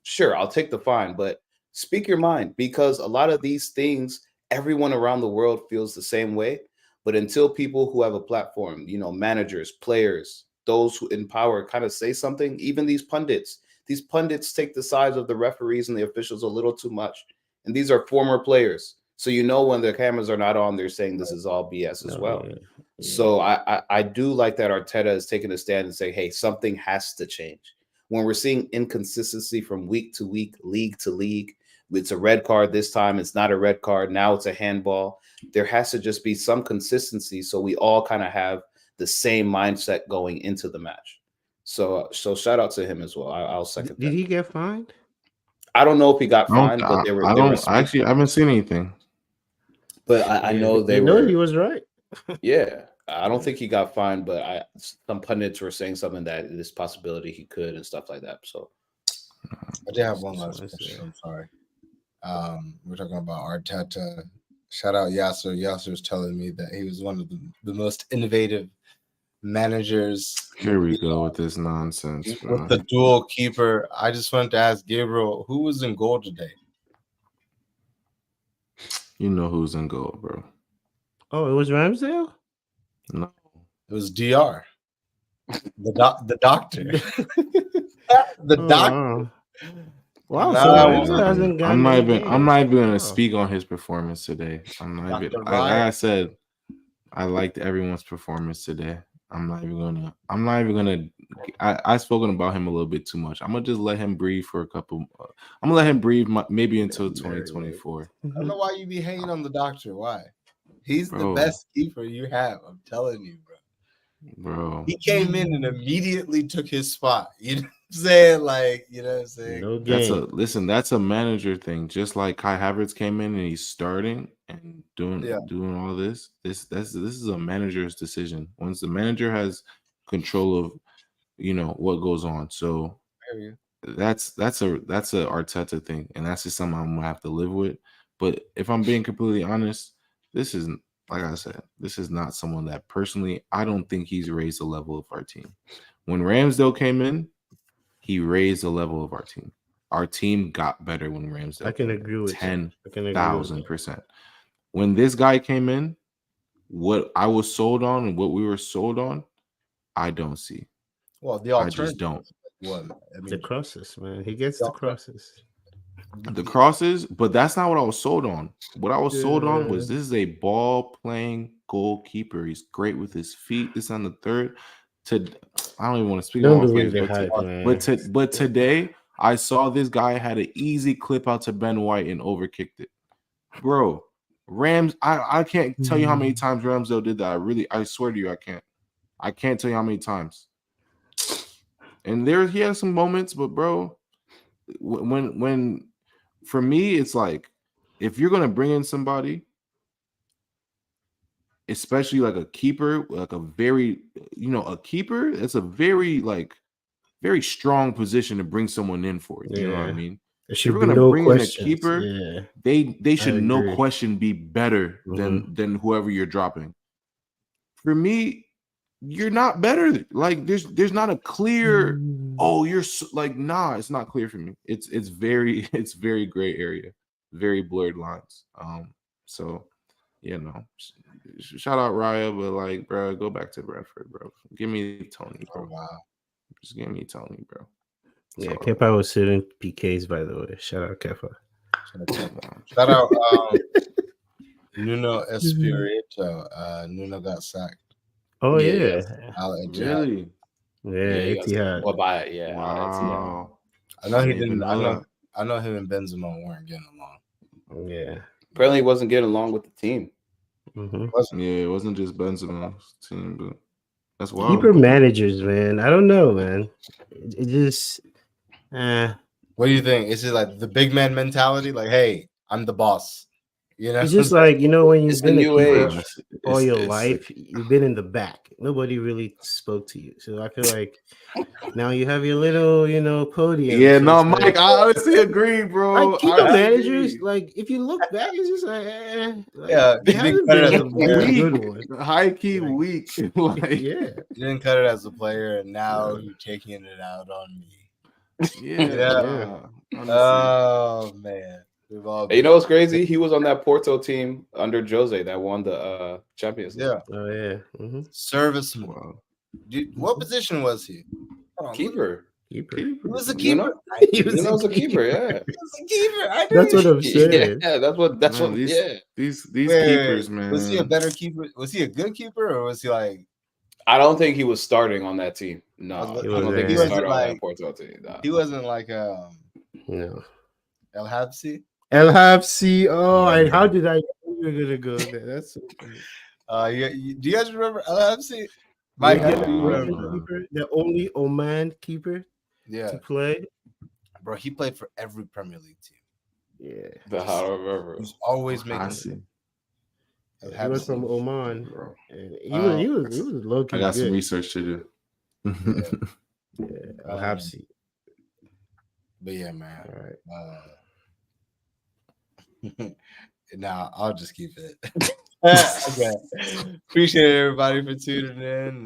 sure, I'll take the fine, but speak your mind, because a lot of these things, everyone around the world feels the same way. But until people who have a platform, managers, players, those who in power kind of say something, even these pundits take the sides of the referees and the officials a little too much. And these are former players. So when the cameras are not on, they're saying this is all BS as well. Yeah. So I do like that Arteta is taking a stand and saying, hey, something has to change. When we're seeing inconsistency from week to week, league to league, it's a red card this time, it's not a red card, now it's a handball. There has to just be some consistency, so we all kind of have the same mindset going into the match. So shout out to him as well. I'll second that. Did he get fined? I don't know if he got fined, but I haven't seen anything. But I know they know were. he was right. Yeah, I don't think he got fined, but some pundits were saying something that this possibility he could and stuff like that. So I did have one last question. I'm sorry. We're talking about Arteta. Shout out Yasser. Yasser was telling me that he was one of the most innovative managers. Here we go with this nonsense, bro. With the dual keeper. I just wanted to ask Gabriel, who was in goal today? You know who's in goal, bro. Oh, it was Ramsdale? No. It was DR. The doctor. The doctor. Wow, Nah, so I Ramsdale hasn't I'm gotten not any even games. gonna Wow. speak on his performance today. I'm not even Dr. like Ryan. I said, I liked everyone's performance today. I'm not even gonna I've spoken about him a little bit too much. I'm gonna just let him breathe for a couple. I'm gonna let him breathe maybe until 2024. I don't know why you be hating on the doctor. Why? He's the Bro. best keeper you have. I'm telling you, Bro. He came in and immediately took his spot. You know what I'm saying? Like, you know what I'm saying? No game. That's a manager thing. Just like Kai Havertz came in and he's starting and doing all this. This is a manager's decision. Once the manager has control of what goes on. So that's a Arteta thing, and that's just something I'm gonna have to live with. But if I'm being completely honest, this is, like I said, this is not someone that personally I don't think he's raised the level of our team. When Ramsdale came in, he raised the level of our team. Our team got better when Ramsdale. I can agree with 10,000%. When this guy came in, what I was sold on and what we were sold on, I don't see. Well, the I just don't. The crosses, man. He gets the crosses. The crosses, but that's not what I was sold on. What I was sold on was this is a ball-playing goalkeeper. He's great with his feet. This on the third. I don't even want to speak Don't about believe it, the hype, man. but today I saw this guy had an easy clip out to Ben White and overkicked it. Bro, I can't tell you how many times Ramsdale did that. I swear to you, I can't tell you how many times. And he had some moments, but bro, when for me, it's like if you're gonna bring in somebody, especially like a keeper, like a very, a keeper, it's a very very strong position to bring someone in for. You know what I mean? There If you're be gonna no bring questions. in a keeper, they should no question be better than whoever you're dropping. For me, you're not better. Like there's not a clear. Oh, you're nah. It's not clear for me. It's very gray area, very blurred lines. So shout out Raya, but bro, go back to Brentford, bro. Give me Tony, bro. Oh, wow. Just give me Tony, bro. Yeah, Kepa was sitting PKs, by the way. Shout out Kepa. Shout out Nuno Espirito. Nuno got sacked. Oh yeah. Really? Yeah, Etihad. Wow. I know he didn't. I know him and Benzema weren't getting along. Yeah. Apparently, he wasn't getting along with the team. Yeah, it wasn't just Benzema's team, but that's wild. Keeper managers, man. I don't know, man. It just. What do you think? Is it like the big man mentality? Like, hey, I'm the boss. You know, it's just like when you've been a keeper all your life, you've been in the back. Nobody really spoke to you, so I feel like now you have your little, podium. Yeah, so no, Mike, I honestly agree, bro. Like keeper managers, like if you look back, it's just yeah, it hasn't been a really good one. High key weak. You didn't cut it as a player, and now you're taking it out on me. Yeah. Oh man. You know what's crazy? He was on that Porto team under Jose that won the Champions League. Yeah. Oh yeah. Serviceable. Wow. What position was he? Keeper. He was a keeper. He was a keeper. Yeah. He was a keeper. That's what I'm saying. Yeah, that's what. These keepers, man. Was he a better keeper? Was he a good keeper, or was he like? I don't think he was starting on that team. No, I don't think he started on that Porto team. No. He wasn't like no. El Habsi. El Habsi. Oh, how did I know you were gonna go there? That's so funny. Do you guys remember El Habsi? Mike, the only Oman keeper to play. Bro, he played for every Premier League team. Yeah. I don't remember. He's always making. of He was from Habsi. Oman. Bro. And he was low key I got some good. research to do. Yeah, Habsi. But yeah, man. All right. Now I'll just keep it. Okay. Appreciate everybody for tuning in.